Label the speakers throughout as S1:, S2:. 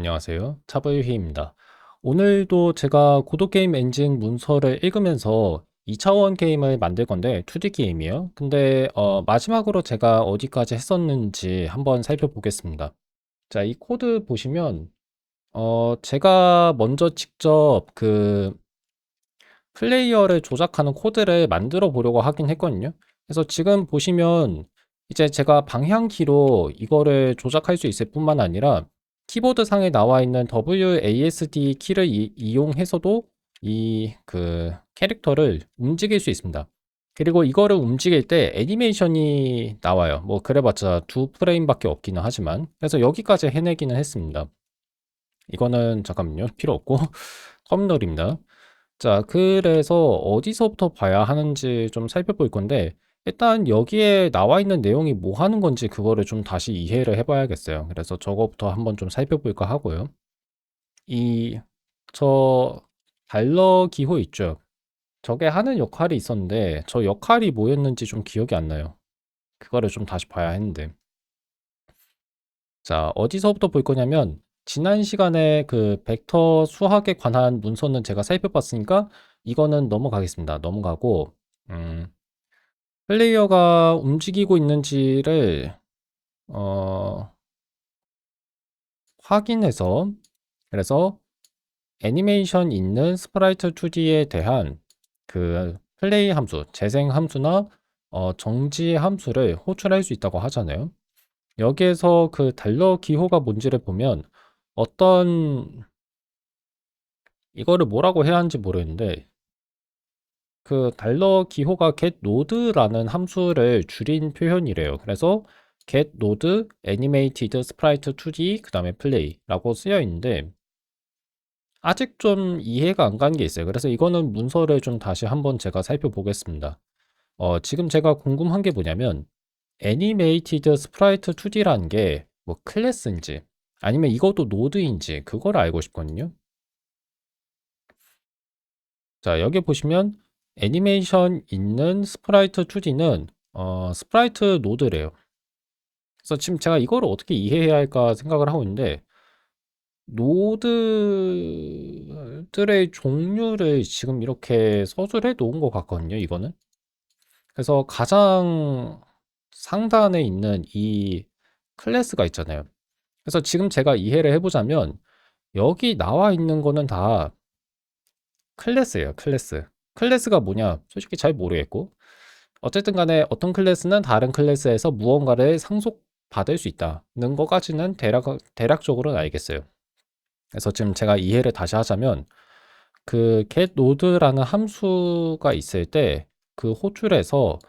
S1: 안녕하세요. 차블휘입니다. 오늘도 제가 고도게임 엔진 문서를 읽으면서 2차원 게임을 만들 건데 2D 게임이에요. 근데 마지막으로 제가 어디까지 했었는지 한번 살펴보겠습니다. 자, 이 코드 보시면 제가 먼저 직접 그 플레이어를 조작하는 코드를 만들어 보려고 하긴 했거든요. 그래서 지금 보시면 이제 제가 방향키로 이거를 조작할 수 있을 뿐만 아니라 키보드 상에 나와 있는 WASD 키를 이용해서도 이 그 캐릭터를 움직일 수 있습니다. 그리고 이거를 움직일 때 애니메이션이 나와요. 뭐 그래봤자 2프레임밖에 없기는 하지만. 그래서 여기까지 해내기는 했습니다. 이거는 잠깐만요. 필요 없고 터미널입니다. 자, 그래서 어디서부터 봐야 하는지 좀 살펴볼 건데, 일단 여기에 나와 있는 내용이 뭐 하는 건지 그거를 좀 다시 이해를 해봐야겠어요. 그래서 저거부터 한번 좀 살펴볼까 하고요. 이, 저, 달러 기호 있죠? 저게 하는 역할이 있었는데, 저 역할이 뭐였는지 좀 기억이 안 나요. 그거를 좀 다시 봐야 했는데. 자, 어디서부터 볼 거냐면, 지난 시간에 그 벡터 수학에 관한 문서는 제가 살펴봤으니까, 이거는 넘어가겠습니다. 넘어가고, 음, 플레이어가 움직이고 있는지를, 어, 확인해서, 그래서 애니메이션 있는 스프라이트 2D에 대한 그 플레이 함수, 재생 함수나 정지 함수를 호출할 수 있다고 하잖아요. 여기에서 그 달러 기호가 뭔지를 보면 어떤 이거를 뭐라고 해야 하는지 모르겠는데 그 달러 기호가 getNode라는 함수를 줄인 표현이래요. 그래서 getNode animated sprite 2D 그 다음에 play라고 쓰여 있는데 아직 좀 이해가 안 가는 게 있어요. 그래서 이거는 문서를 좀 다시 한번 제가 살펴보겠습니다. 지금 제가 궁금한 게 뭐냐면 animated sprite 2D라는 게 뭐 클래스인지 아니면 이것도 노드인지 그걸 알고 싶거든요. 자, 여기 보시면 애니메이션 있는 스프라이트 2D는 스프라이트 노드래요. 그래서 지금 제가 이거를 어떻게 이해해야 할까 생각을 하고 있는데 노드들의 종류를 지금 이렇게 서술해 놓은 것 같거든요, 이거는. 그래서 가장 상단에 있는 이 클래스가 있잖아요. 그래서 지금 제가 이해를 해보자면 여기 나와 있는 거는 다 클래스예요, 클래스. 클래스가 뭐냐? 솔직히 잘 모르겠고. 어쨌든 간에 어떤 클래스는 다른 클래스에서 무언가를 상속받을 수 있다는 것까지는 대략적으로는 알겠어요. 그래서 지금 제가 이해를 다시 하자면 그 getNode라는 함수가 있을 때 그 호출에서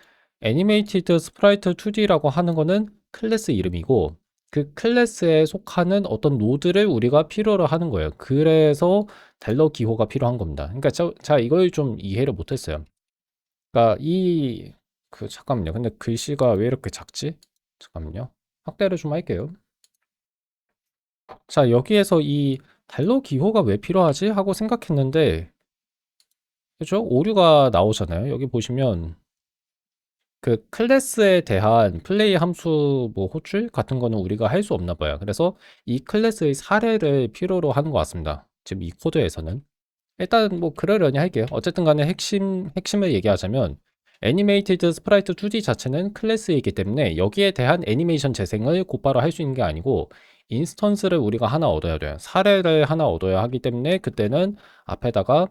S1: animated sprite 2D라고 하는 거는 클래스 이름이고 그 클래스에 속하는 어떤 노드를 우리가 필요로 하는 거예요. 그래서 달러 기호가 필요한 겁니다. 그러니까 제가 이걸 좀 이해를 못했어요. 그러니까 잠깐만요. 근데 글씨가 왜 이렇게 작지? 잠깐만요. 확대를 좀 할게요. 자, 여기에서 이 달러 기호가 왜 필요하지? 하고 생각했는데, 그죠? 오류가 나오잖아요. 여기 보시면 그 클래스에 대한 플레이 함수 뭐 호출 같은 거는 우리가 할 수 없나 봐요. 그래서 이 클래스의 사례를 필요로 하는 것 같습니다. 지금 이 코드에서는. 일단 뭐 그러려니 할게요. 어쨌든 간에 핵심을 얘기하자면 애니메이티드 스프라이트 2D 자체는 클래스이기 때문에 여기에 대한 애니메이션 재생을 곧바로 할 수 있는 게 아니고 인스턴스를 우리가 하나 얻어야 돼요. 사례를 하나 얻어야 하기 때문에 그때는 앞에다가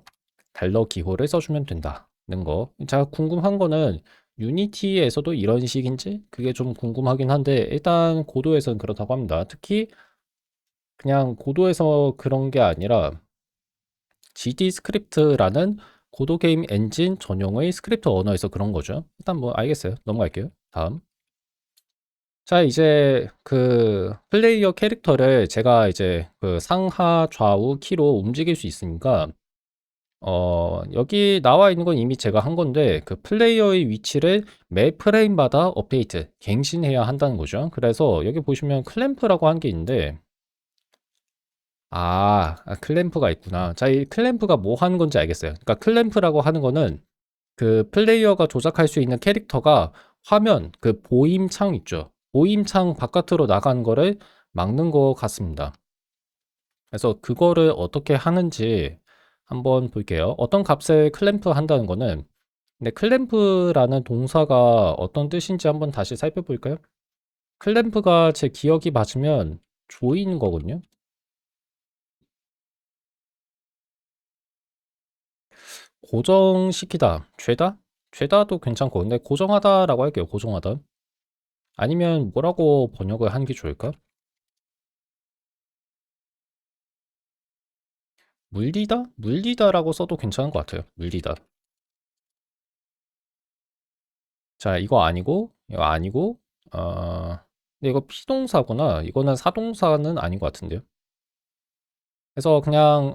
S1: 달러 기호를 써주면 된다는 거. 제가 궁금한 거는 유니티에서도 이런 식인지 그게 좀 궁금하긴 한데 일단 고도에서는 그렇다고 합니다. 특히 그냥 고도에서 그런 게 아니라 GD 스크립트라는 고도 게임 엔진 전용의 스크립트 언어에서 그런 거죠. 일단 뭐 알겠어요. 넘어갈게요. 다음. 자, 이제 그 플레이어 캐릭터를 제가 이제 그 상하 좌우 키로 움직일 수 있으니까 여기 나와 있는 건 이미 제가 한 건데 그 플레이어의 위치를 매 프레임마다 업데이트, 갱신해야 한다는 거죠. 그래서 여기 보시면 클램프라고 한 게 있는데 클램프가 있구나. 자, 이 클램프가 뭐 하는 건지 알겠어요. 그러니까 클램프라고 하는 거는 그 플레이어가 조작할 수 있는 캐릭터가 화면, 그 보임창 있죠. 보임창 바깥으로 나가는 거를 막는 것 같습니다. 그래서 그거를 어떻게 하는지 한번 볼게요. 어떤 값을 클램프 한다는 거는, 근데 클램프라는 동사가 어떤 뜻인지 한번 다시 살펴볼까요? 클램프가 제 기억이 맞으면 조이는 거거든요. 고정시키다, 죄다? 죄다도 괜찮고, 근데 고정하다라고 할게요. 고정하다. 아니면 뭐라고 번역을 하는 게 좋을까? 물리다? 물리다라고 써도 괜찮은 것 같아요. 물리다. 자, 이거 아니고, 근데 이거 피동사구나. 이거는 사동사는 아닌 것 같은데요. 그래서 그냥,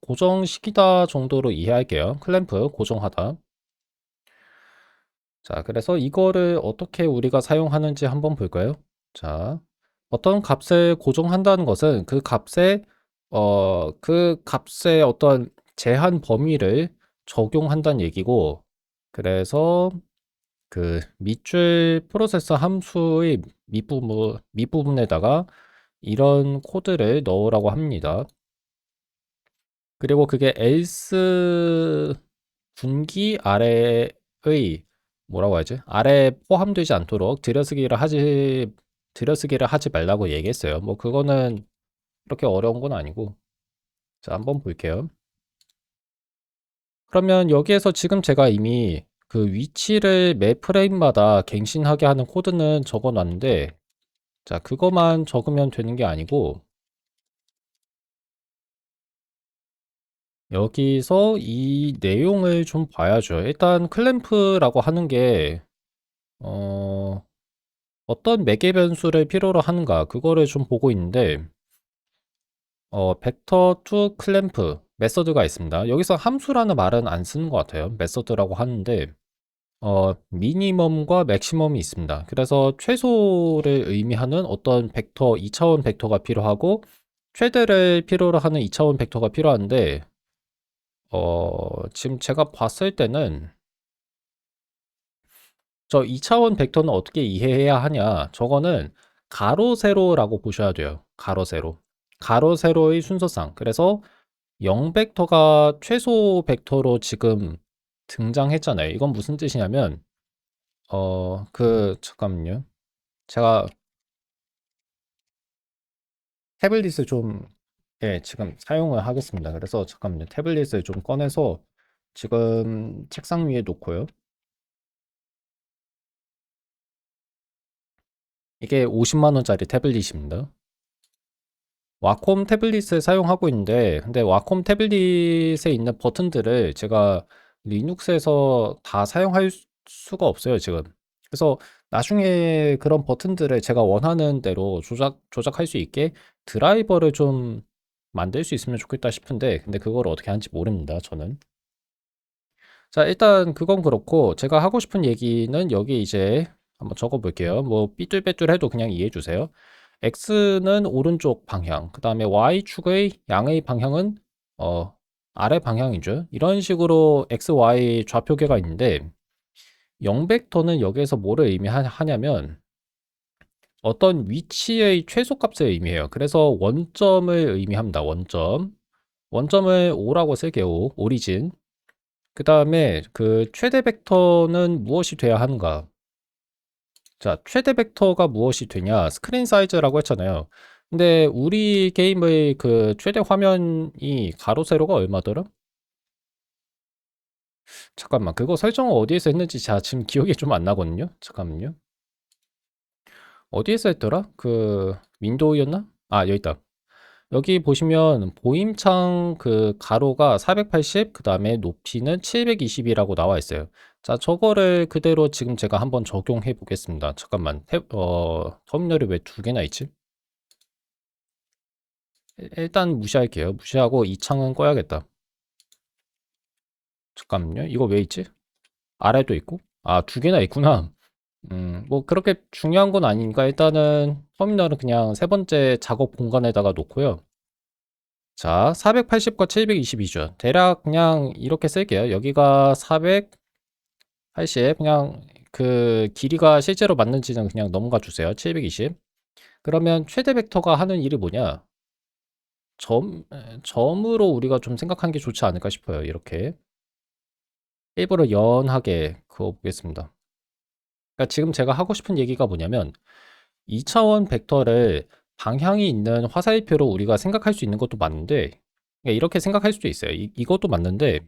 S1: 고정시키다 정도로 이해할게요. 클램프, 고정하다. 자, 그래서 이거를 어떻게 우리가 사용하는지 한번 볼까요? 자, 어떤 값을 고정한다는 것은 그 값의 어떤 제한 범위를 적용한다는 얘기고, 그래서 그 밑줄 프로세서 함수의 밑부분에다가 이런 코드를 넣으라고 합니다. 그리고 그게 else 분기 아래의 뭐라고 하지? 아래에 포함되지 않도록 들여쓰기를 하지 말라고 얘기했어요. 뭐 그거는 그렇게 어려운 건 아니고. 자, 한번 볼게요. 그러면 여기에서 지금 제가 이미 그 위치를 매 프레임마다 갱신하게 하는 코드는 적어 놨는데, 자, 그거만 적으면 되는 게 아니고, 여기서 이 내용을 좀 봐야죠. 일단 클램프라고 하는 게, 어, 어떤 매개 변수를 필요로 하는가, 그거를 좀 보고 있는데, vector to clamp 메서드가 있습니다. 여기서 함수라는 말은 안 쓰는 것 같아요. 메서드라고 하는데, 미니멈과 맥시멈이 있습니다. 그래서 최소를 의미하는 어떤 벡터, 2차원 벡터가 필요하고, 최대를 필요로 하는 2차원 벡터가 필요한데, 지금 제가 봤을 때는 저 2차원 벡터는 어떻게 이해해야 하냐? 저거는 가로 세로라고 보셔야 돼요. 가로 세로. 가로 세로의 순서상. 그래서 0 벡터가 최소 벡터로 지금 등장했잖아요. 이건 무슨 뜻이냐면 잠깐만요. 제가 태블릿을 좀, 예, 지금 사용을 하겠습니다. 그래서 잠깐만요. 태블릿을 좀 꺼내서 지금 책상 위에 놓고요. 이게 50만 원짜리 태블릿입니다. 와콤 태블릿을 사용하고 있는데, 근데 와콤 태블릿에 있는 버튼들을 제가 리눅스에서 다 사용할 수가 없어요, 지금. 그래서 나중에 그런 버튼들을 제가 원하는 대로 조작할 수 있게 드라이버를 좀 만들 수 있으면 좋겠다 싶은데, 근데 그걸 어떻게 하는지 모릅니다, 저는. 자, 일단 그건 그렇고, 제가 하고 싶은 얘기는 여기 이제 한번 적어 볼게요. 뭐, 삐뚤빼뚤 해도 그냥 이해해 주세요. X는 오른쪽 방향, 그 다음에 Y축의 양의 방향은, 어, 아래 방향이죠. 이런 식으로 X, Y 좌표계가 있는데, 0벡터는 여기에서 뭐를 의미하냐면, 어떤 위치의 최소값을 의미해요. 그래서 원점을 의미합니다. 원점. 원점을 O라고 쓸게요. O, 오리진. 그 다음에 그 최대 벡터는 무엇이 돼야 하는가? 자, 최대 벡터가 무엇이 되냐? 스크린 사이즈라고 했잖아요. 근데 우리 게임의 그 최대 화면이 가로 세로가 얼마더라? 잠깐만, 그거 설정을 어디에서 했는지 제가 지금 기억이 좀 안 나거든요. 잠깐만요. 어디에서 했더라? 그 윈도우였나? 아, 여기 있다. 여기 보시면 보임창 그 가로가 480, 그 다음에 높이는 720이라고 나와 있어요. 자, 저거를 그대로 지금 제가 한번 적용해 보겠습니다. 잠깐만, 터미널이 왜 두 개나 있지? 일단 무시할게요. 무시하고 이 창은 꺼야겠다. 잠깐만요. 이거 왜 있지? 아래도 있고? 아, 두 개나 있구나. 뭐 그렇게 중요한 건 아니니까 일단은 터미널은 그냥 세 번째 작업 공간에다가 놓고요. 자, 480과 720이죠. 대략 그냥 이렇게 쓸게요. 여기가 480, 그냥 그 길이가 실제로 맞는지는 그냥 넘어가 주세요. 720. 그러면 최대 벡터가 하는 일이 뭐냐? 점으로 우리가 좀 생각하는 게 좋지 않을까 싶어요. 이렇게 일부러 연하게 그어 보겠습니다. 그러니까 지금 제가 하고 싶은 얘기가 뭐냐면 2차원 벡터를 방향이 있는 화살표로 우리가 생각할 수 있는 것도 맞는데, 그러니까 이렇게 생각할 수도 있어요. 이것도 맞는데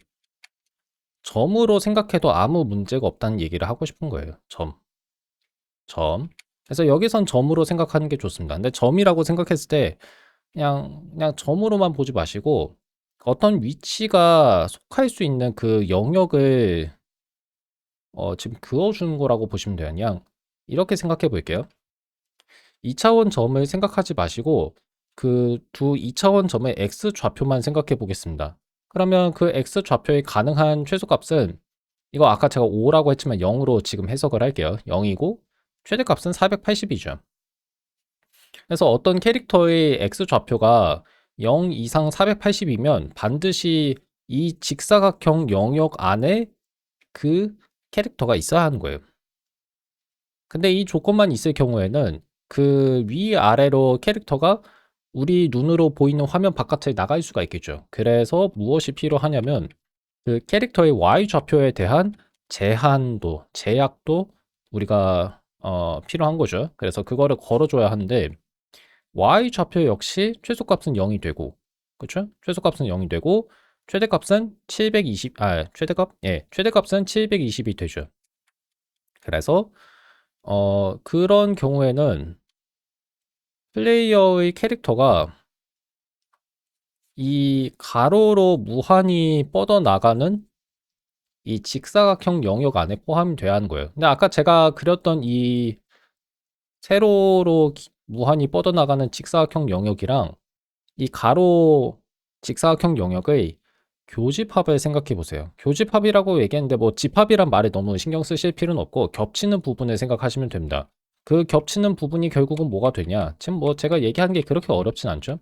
S1: 점으로 생각해도 아무 문제가 없다는 얘기를 하고 싶은 거예요. 점. 그래서 여기선 점으로 생각하는 게 좋습니다. 근데 점이라고 생각했을 때 그냥 점으로만 보지 마시고 어떤 위치가 속할 수 있는 그 영역을 지금 그어주는 거라고 보시면 돼요. 그냥 이렇게 생각해 볼게요. 2차원 점을 생각하지 마시고 그 두 2차원 점의 x 좌표만 생각해 보겠습니다. 그러면 그 x 좌표의 가능한 최소값은, 이거 아까 제가 5라고 했지만 0으로 지금 해석을 할게요. 0이고 최대값은 480이죠. 그래서 어떤 캐릭터의 x 좌표가 0 이상 480이면 반드시 이 직사각형 영역 안에 그 캐릭터가 있어야 하는 거예요. 근데 이 조건만 있을 경우에는 그 위아래로 캐릭터가 우리 눈으로 보이는 화면 바깥에 나갈 수가 있겠죠. 그래서 무엇이 필요하냐면 그 캐릭터의 y 좌표에 대한 제약도 우리가 필요한 거죠. 그래서 그거를 걸어줘야 하는데 y 좌표 역시 최소값은 0이 되고, 그렇죠? 최소값은 0이 되고 최대값은 720, 최대값은 720이 되죠. 그래서 그런 경우에는 플레이어의 캐릭터가 이 가로로 무한히 뻗어나가는 이 직사각형 영역 안에 포함이 돼야 하는 거예요. 근데 아까 제가 그렸던 이 세로로 무한히 뻗어나가는 직사각형 영역이랑 이 가로 직사각형 영역의 교집합을 생각해 보세요. 교집합이라고 얘기했는데 뭐 집합이란 말에 너무 신경 쓰실 필요는 없고 겹치는 부분을 생각하시면 됩니다. 그 겹치는 부분이 결국은 뭐가 되냐? 지금 뭐 제가 얘기하는 게 그렇게 어렵진 않죠?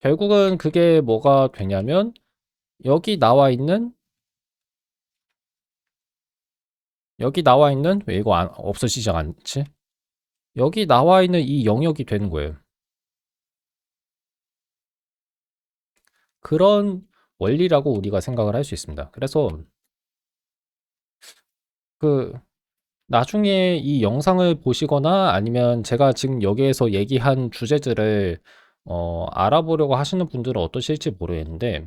S1: 결국은 그게 뭐가 되냐면 여기 나와 있는 왜 이거 없어지지 않지? 여기 나와 있는 이 영역이 되는 거예요. 그런 원리라고 우리가 생각을 할 수 있습니다. 그래서 그 나중에 이 영상을 보시거나 아니면 제가 지금 여기에서 얘기한 주제들을 알아보려고 하시는 분들은 어떠실지 모르겠는데,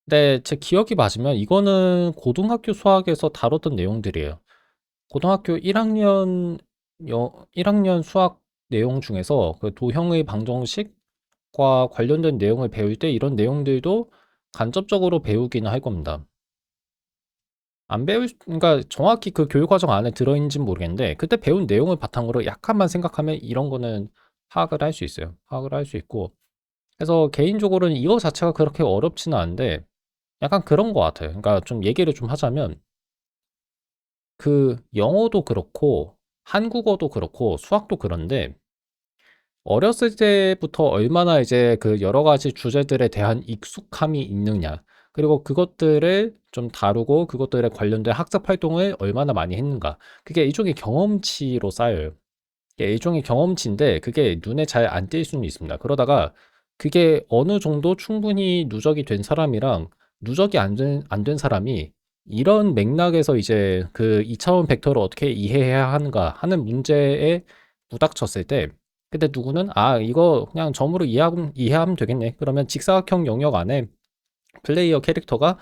S1: 근데 제 기억이 맞으면 이거는 고등학교 수학에서 다뤘던 내용들이에요. 고등학교 1학년 수학 내용 중에서 그 도형의 방정식과 관련된 내용을 배울 때 이런 내용들도 간접적으로 배우기는 할 겁니다. 안 배울, 그러니까 정확히 그 교육 과정 안에 들어있는지는 모르겠는데, 그때 배운 내용을 바탕으로 약간만 생각하면 이런 거는 파악을 할 수 있어요. 파악을 할 수 있고. 그래서 개인적으로는 이거 자체가 그렇게 어렵지는 않은데, 약간 그런 것 같아요. 그러니까 좀 얘기를 좀 하자면, 그 영어도 그렇고, 한국어도 그렇고, 수학도 그런데, 어렸을 때부터 얼마나 이제 그 여러 가지 주제들에 대한 익숙함이 있느냐, 그리고 그것들을 좀 다루고 그것들에 관련된 학습 활동을 얼마나 많이 했는가. 그게 일종의 경험치로 쌓여요. 이게 일종의 경험치인데 그게 눈에 잘 안 띌 수는 있습니다. 그러다가 그게 어느 정도 충분히 누적이 된 사람이랑 누적이 안 된 사람이 이런 맥락에서 이제 그 2차원 벡터를 어떻게 이해해야 하는가 하는 문제에 부닥쳤을 때, 근데 누구는 이거 그냥 점으로 이해하면 되겠네. 그러면 직사각형 영역 안에 플레이어 캐릭터가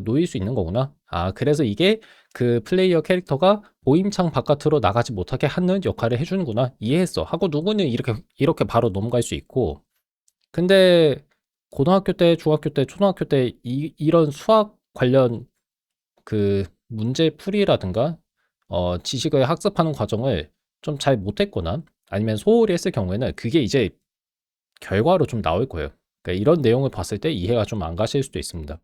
S1: 놓일 수 있는 거구나. 그래서 이게 그 플레이어 캐릭터가 모임창 바깥으로 나가지 못하게 하는 역할을 해주는구나. 이해했어. 하고 누구는 이렇게 바로 넘어갈 수 있고. 근데 고등학교 때, 중학교 때, 초등학교 때 이런 수학 관련 그 문제 풀이라든가 지식을 학습하는 과정을 좀 잘 못했거나 아니면 소홀히 했을 경우에는 그게 이제 결과로 좀 나올 거예요. 그러니까 이런 내용을 봤을 때 이해가 좀 안 가실 수도 있습니다.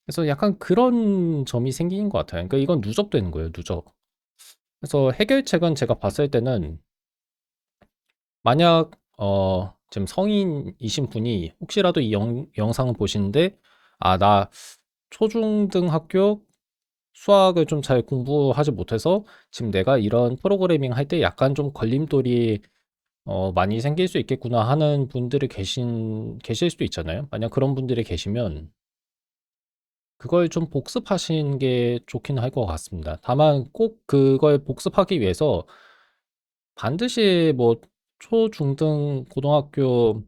S1: 그래서 약간 그런 점이 생기는 것 같아요. 그러니까 이건 누적되는 거예요, 누적. 그래서 해결책은 제가 봤을 때는 만약 지금 성인이신 분이 혹시라도 이 영상을 보시는데 나 초중등 학교 수학을 좀 잘 공부하지 못해서 지금 내가 이런 프로그래밍 할 때 약간 좀 걸림돌이 많이 생길 수 있겠구나 하는 분들이 계실 수도 있잖아요. 만약 그런 분들이 계시면 그걸 좀 복습하시는 게 좋긴 할 것 같습니다. 다만 꼭 그걸 복습하기 위해서 반드시 뭐 초, 중등, 고등학교,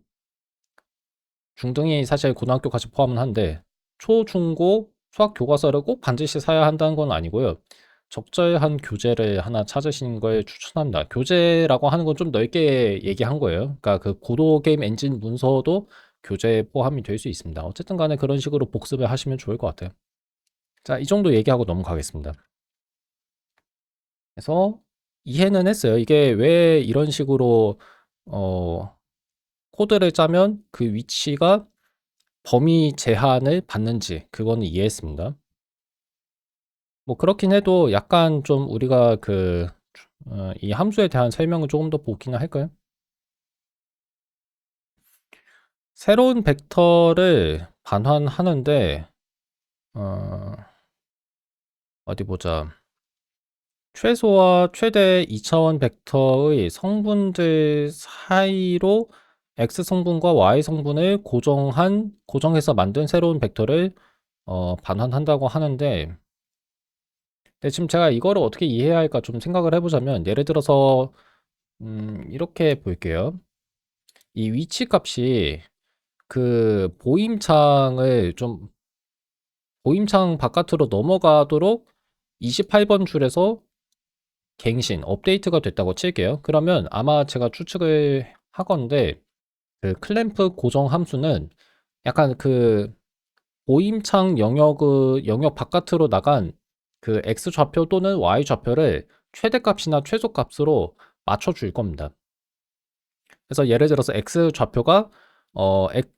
S1: 중등이 사실 고등학교까지 포함은 한데 초, 중, 고 수학 교과서를 꼭 반드시 사야 한다는 건 아니고요. 적절한 교재를 하나 찾으시는 걸 추천합니다. 교재라고 하는 건 좀 넓게 얘기한 거예요. 그러니까 그 고도 게임 엔진 문서도 교재에 포함이 될 수 있습니다. 어쨌든 간에 그런 식으로 복습을 하시면 좋을 것 같아요. 자, 이 정도 얘기하고 넘어가겠습니다. 그래서 이해는 했어요. 이게 왜 이런 식으로 어, 코드를 짜면 그 위치가 범위 제한을 받는지 그거는 이해했습니다. 뭐 그렇긴 해도 약간 좀 우리가 이 함수에 대한 설명을 조금 더 보기는 할까요? 새로운 벡터를 반환하는데 어, 어디 보자. 최소와 최대 2차원 벡터의 성분들 사이로 x 성분과 y 성분을 고정해서 만든 새로운 벡터를 반환한다고 하는데, 근데 지금 제가 이거를 어떻게 이해해야 할까 좀 생각을 해보자면, 예를 들어서 이렇게 볼게요. 이 위치 값이 그 보임창 바깥으로 넘어가도록 28번 줄에서 갱신, 업데이트가 됐다고 칠게요. 그러면 아마 제가 추측을 하건데 그 클램프 고정 함수는 약간 그 보임창 영역 바깥으로 나간 그 x 좌표 또는 y 좌표를 최대값이나 최소값으로 맞춰줄 겁니다. 그래서 예를 들어서 x 좌표가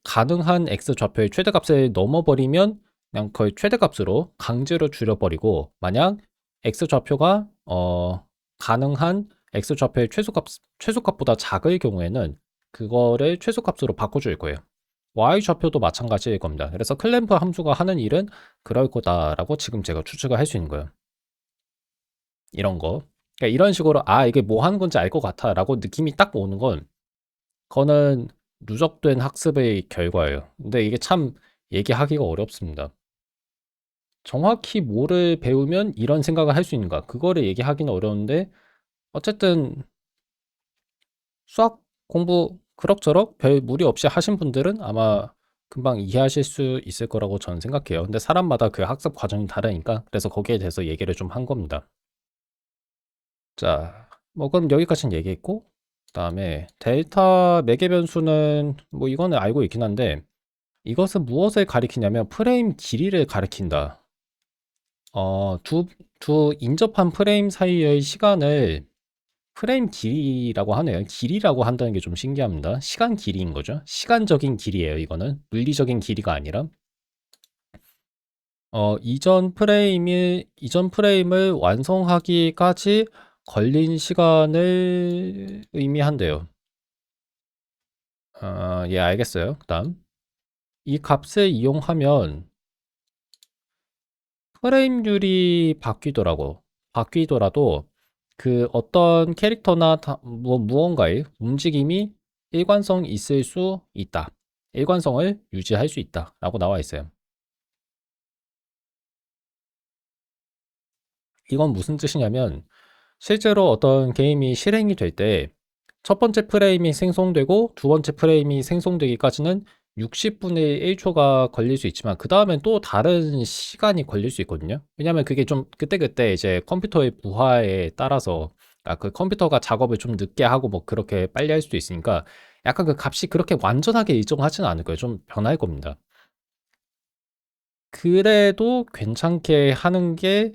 S1: 가능한 x 좌표의 최대값을 넘어버리면 그냥 거의 최대값으로 강제로 줄여버리고, 만약 x 좌표가 가능한 x 좌표의 최소값보다 작을 경우에는 그거를 최소값으로 바꿔줄 거예요. y 좌표도 마찬가지일 겁니다. 그래서 클램프 함수가 하는 일은 그럴 거다라고 지금 제가 추측을 할 수 있는 거예요. 이런 거. 그러니까 이런 식으로 이게 뭐 하는 건지 알 것 같아라고 느낌이 딱 오는 건, 그거는 누적된 학습의 결과예요. 근데 이게 참 얘기하기가 어렵습니다. 정확히 뭐를 배우면 이런 생각을 할 수 있는가? 그거를 얘기하기는 어려운데, 어쨌든 수학 공부 그럭저럭 별 무리 없이 하신 분들은 아마 금방 이해하실 수 있을 거라고 저는 생각해요. 근데 사람마다 그 학습 과정이 다르니까, 그래서 거기에 대해서 얘기를 좀 한 겁니다. 자, 뭐 그럼 여기까지는 얘기했고, 그다음에 델타 매개 변수는 뭐 이거는 알고 있긴 한데, 이것은 무엇을 가리키냐면 프레임 길이를 가리킨다. 두 인접한 프레임 사이의 시간을 프레임 길이라고 하네요. 길이라고 한다는 게 좀 신기합니다. 시간 길이인 거죠. 시간적인 길이에요, 이거는. 물리적인 길이가 아니라. 이전 프레임을 완성하기까지 걸린 시간을 의미한대요. 예, 알겠어요. 그다음. 이 값을 이용하면 프레임률이 바뀌더라도 그 어떤 캐릭터나 무언가의 움직임이 일관성 있을 수 있다. 일관성을 유지할 수 있다라고 나와 있어요. 이건 무슨 뜻이냐면 실제로 어떤 게임이 실행이 될 때 첫 번째 프레임이 생성되고 두 번째 프레임이 생성되기까지는 60분의 1초가 걸릴 수 있지만 그 다음엔 또 다른 시간이 걸릴 수 있거든요. 왜냐하면 그게 좀 그때그때 이제 컴퓨터의 부하에 따라서 그 컴퓨터가 작업을 좀 늦게 하고 뭐 그렇게 빨리 할 수도 있으니까 약간 그 값이 그렇게 완전하게 일정하지는 않을 거예요. 좀 변할 겁니다. 그래도 괜찮게 하는 게,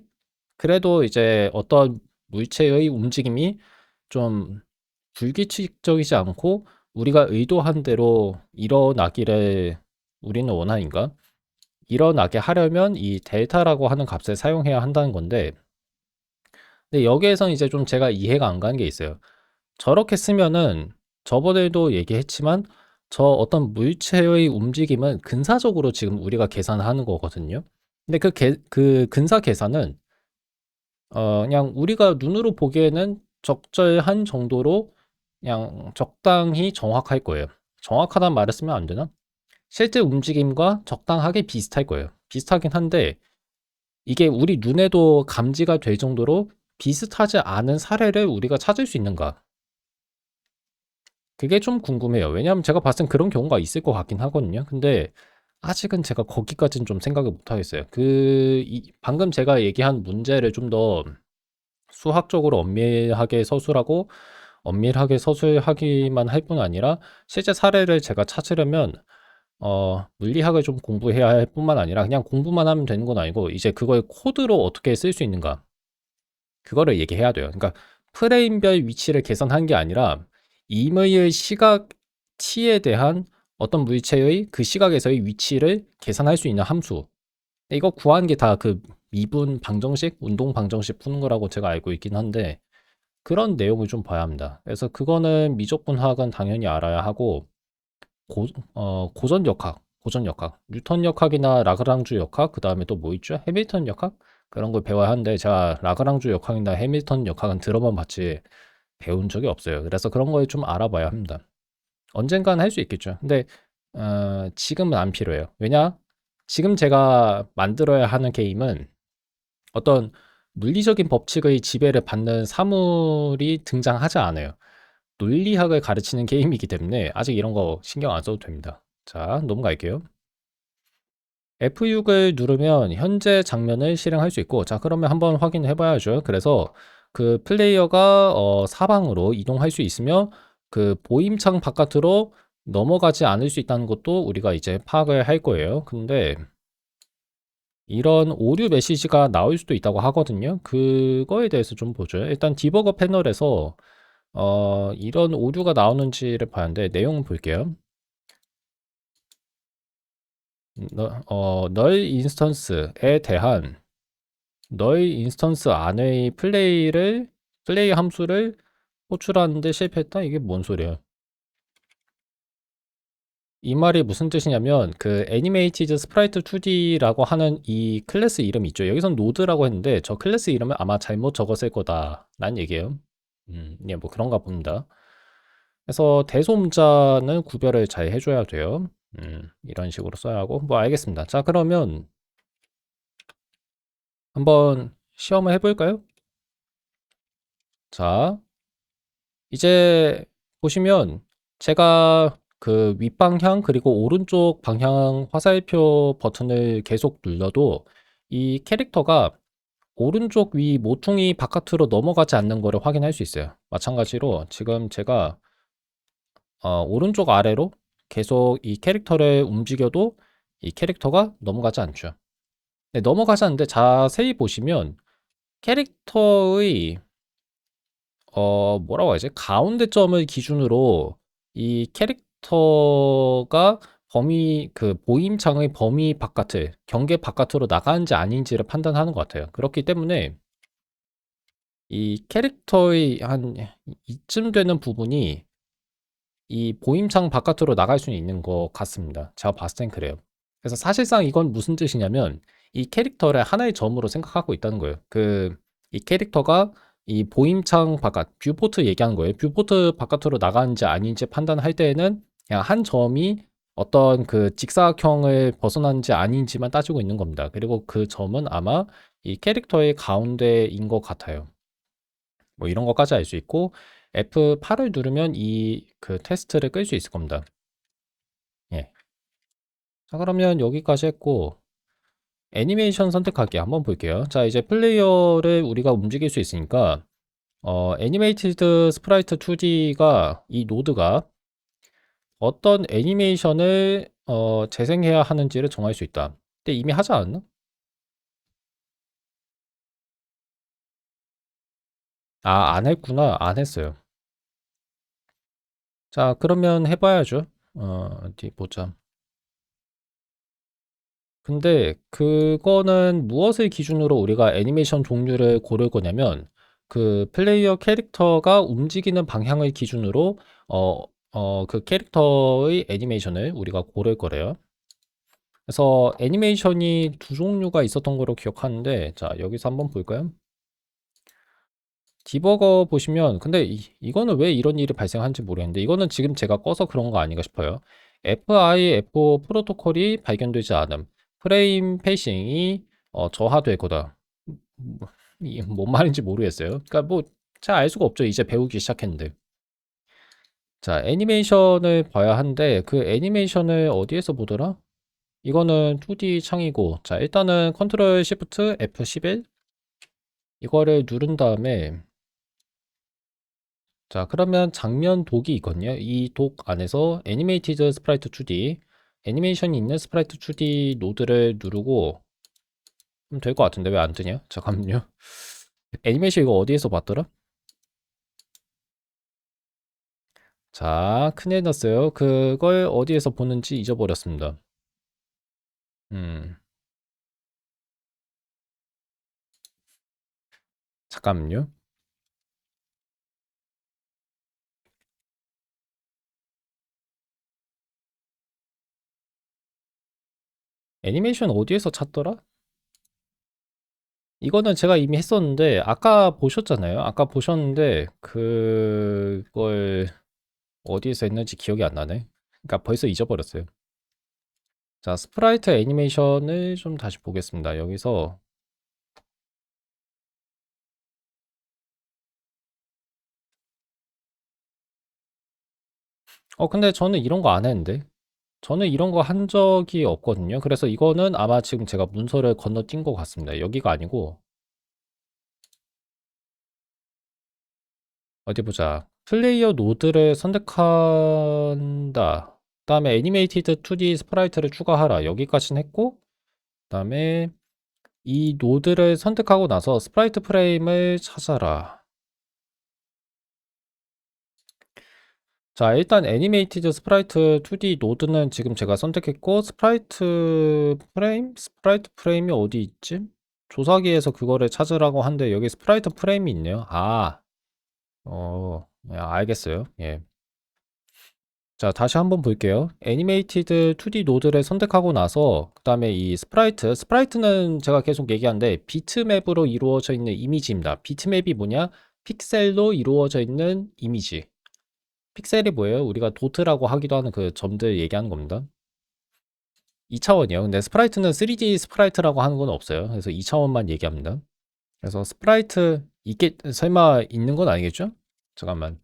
S1: 그래도 이제 어떤 물체의 움직임이 좀 불규칙적이지 않고 우리가 의도한 대로 일어나기를 우리는 원하니까, 일어나게 하려면 이 델타라고 하는 값을 사용해야 한다는 건데, 근데 여기에선 이제 좀 제가 이해가 안 가는 게 있어요. 저렇게 쓰면은 저번에도 얘기했지만 저 어떤 물체의 움직임은 근사적으로 지금 우리가 계산하는 거거든요. 근데 그 근사 계산은 그냥 우리가 눈으로 보기에는 적절한 정도로 그냥 적당히 정확할 거예요. 정확하다는 말을 쓰면 안 되나? 실제 움직임과 적당하게 비슷할 거예요. 비슷하긴 한데 이게 우리 눈에도 감지가 될 정도로 비슷하지 않은 사례를 우리가 찾을 수 있는가? 그게 좀 궁금해요. 왜냐하면 제가 봤을 땐 그런 경우가 있을 것 같긴 하거든요. 근데 아직은 제가 거기까지는 좀 생각을 못 하겠어요. 방금 제가 얘기한 문제를 좀 더 수학적으로 엄밀하게 서술하고 엄밀하게 서술하기만 할 뿐 아니라 실제 사례를 제가 찾으려면 물리학을 좀 공부해야 할 뿐만 아니라 그냥 공부만 하면 되는 건 아니고 이제 그걸 코드로 어떻게 쓸 수 있는가 그거를 얘기해야 돼요. 그러니까 프레임별 위치를 계산한 게 아니라 임의의 시각 t에 대한 어떤 물체의 그 시각에서의 위치를 계산할 수 있는 함수. 이거 구하는 게 다 그 미분 방정식, 운동 방정식 푸는 거라고 제가 알고 있긴 한데 그런 내용을 좀 봐야 합니다. 그래서 그거는 미적분학은 당연히 알아야 하고 고전 역학, 뉴턴 역학이나 라그랑주 역학, 그 다음에 또 뭐 있죠? 해밀턴 역학? 그런 걸 배워야 하는데 제가 라그랑주 역학이나 해밀턴 역학은 들어만 봤지 배운 적이 없어요. 그래서 그런 걸 좀 알아봐야 합니다. 언젠간 할 수 있겠죠. 근데 지금은 안 필요해요. 왜냐? 지금 제가 만들어야 하는 게임은 어떤 물리적인 법칙의 지배를 받는 사물이 등장하지 않아요. 논리학을 가르치는 게임이기 때문에 아직 이런 거 신경 안 써도 됩니다. 자, 넘어갈게요. F6을 누르면 현재 장면을 실행할 수 있고, 자, 그러면 한번 확인해 봐야죠. 그래서 그 플레이어가 사방으로 이동할 수 있으며 그 보임창 바깥으로 넘어가지 않을 수 있다는 것도 우리가 이제 파악을 할 거예요. 근데 이런 오류 메시지가 나올 수도 있다고 하거든요. 그거에 대해서 좀 보죠. 일단 디버거 패널에서 이런 오류가 나오는지를 봐야하는데 내용 볼게요. 널 인스턴스에 대한 널 인스턴스 안의 플레이 함수를 호출하는데 실패했다? 이게 뭔 소리야? 이 말이 무슨 뜻이냐면 그 애니메이티드 스프라이트 2D라고 하는 이 클래스 이름 있죠. 여기선 노드라고 했는데 저 클래스 이름을 아마 잘못 적었을 거다라는 얘기예요. 예, 뭐 그런가 봅니다. 그래서 대소문자는 구별을 잘 해줘야 돼요. 이런 식으로 써야 하고 뭐 알겠습니다. 자, 그러면 한번 시험을 해볼까요? 자, 이제 보시면 제가 그 윗방향 그리고 오른쪽 방향 화살표 버튼을 계속 눌러도 이 캐릭터가 오른쪽 위 모퉁이 바깥으로 넘어가지 않는 거를 확인할 수 있어요. 마찬가지로 지금 제가 오른쪽 아래로 계속 이 캐릭터를 움직여도 이 캐릭터가 넘어가지 않죠. 네, 넘어가지 않는데 자세히 보시면 캐릭터의 뭐라고 하지? 가운데 점을 기준으로 이 캐릭터가 그 보임창의 범위 바깥을, 경계 바깥으로 나가는지 아닌지를 판단하는 것 같아요. 그렇기 때문에 이 캐릭터의 한 이쯤 되는 부분이 이 보임창 바깥으로 나갈 수는 있는 것 같습니다. 제가 봤을 땐 그래요. 그래서 사실상 이건 무슨 뜻이냐면 이 캐릭터를 하나의 점으로 생각하고 있다는 거예요. 이 캐릭터가 이 보임창 바깥, 뷰포트 얘기하는 거예요. 뷰포트 바깥으로 나가는지 아닌지 판단할 때에는 그냥 한 점이 어떤 그 직사각형을 벗어나는지 아닌지만 따지고 있는 겁니다. 그리고 그 점은 아마 이 캐릭터의 가운데인 것 같아요. 뭐 이런 것까지 알 수 있고 F8을 누르면 이 그 테스트를 끌 수 있을 겁니다. 예. 자, 그러면 여기까지 했고 애니메이션 선택할게요. 한번 볼게요. 자, 이제 플레이어를 우리가 움직일 수 있으니까 애니메이티드 스프라이트 2D가 이 노드가 어떤 애니메이션을 재생해야 하는지를 정할 수 있다. 근데 이미 하지 않았나? 아, 안 했구나. 안 했어요. 자, 그러면 해봐야죠. 어디 보자. 근데 그거는 무엇을 기준으로 우리가 애니메이션 종류를 고를 거냐면 그 플레이어 캐릭터가 움직이는 방향을 기준으로 그 캐릭터의 애니메이션을 우리가 고를 거래요. 그래서 애니메이션이 두 종류가 있었던 거로 기억하는데 자, 여기서 한번 볼까요? 디버거 보시면 근데 이거는 왜 이런 일이 발생한지 모르겠는데 이거는 지금 제가 꺼서 그런 거 아닌가 싶어요. FIFO 프로토콜이 발견되지 않음. 프레임 페이싱이 저하되거나 뭐, 뭔 말인지 모르겠어요. 그러니까 뭐 잘 알 수가 없죠. 이제 배우기 시작했는데. 자, 애니메이션을 봐야 하는데 그 애니메이션을 어디에서 보더라? 이거는 2D 창이고 자, 일단은 컨트롤 시프트 F11 이거를 누른 다음에 자, 그러면 장면 독이 있거든요. 이 독 안에서 애니메이티드 스프라이트 2D 애니메이션이 있는 스프라이트 2D 노드를 누르고 될 것 같은데 왜 안 뜨냐? 잠깐만요. 애니메이션 이거 어디에서 봤더라? 자, 큰일 났어요. 그걸 어디에서 보는지 잊어버렸습니다. 음, 잠깐만요. 애니메이션 어디에서 찾더라? 이거는 제가 이미 했었는데 아까 보셨잖아요. 아까 보셨는데 그걸 어디에서 했는지 기억이 안 나네. 그러니까 벌써 잊어버렸어요. 자, 스프라이트 애니메이션을 좀 다시 보겠습니다. 여기서 근데 저는 이런 거 안 했는데. 저는 이런 거 한 적이 없거든요. 그래서 이거는 아마 지금 제가 문서를 건너뛴 것 같습니다. 여기가 아니고 어디 보자. 플레이어 노드를 선택한다. 그다음에 애니메이티드 2D 스프라이트를 추가하라. 여기까지는 했고 그다음에 이 노드를 선택하고 나서 스프라이트 프레임을 찾아라. 자, 일단 애니메이티드 스프라이트 2D 노드는 지금 제가 선택했고 스프라이트 프레임이 어디 있지? 조사기에서 그거를 찾으라고 하는데 여기 스프라이트 프레임이 있네요. 알겠어요. 예. 자, 다시 한번 볼게요. 애니메이티드 2D 노드를 선택하고 나서 그 다음에 이 스프라이트는 제가 계속 얘기하는데 비트맵으로 이루어져 있는 이미지입니다. 비트맵이 뭐냐? 픽셀로 이루어져 있는 이미지. 픽셀이 뭐예요? 우리가 도트라고 하기도 하는 그 점들 얘기하는 겁니다. 2차원이요. 근데 스프라이트는 3D 스프라이트라고 하는 건 없어요. 그래서 2차원만 얘기합니다. 그래서 스프라이트 이게 설마 있는 건 아니겠죠? 잠깐만.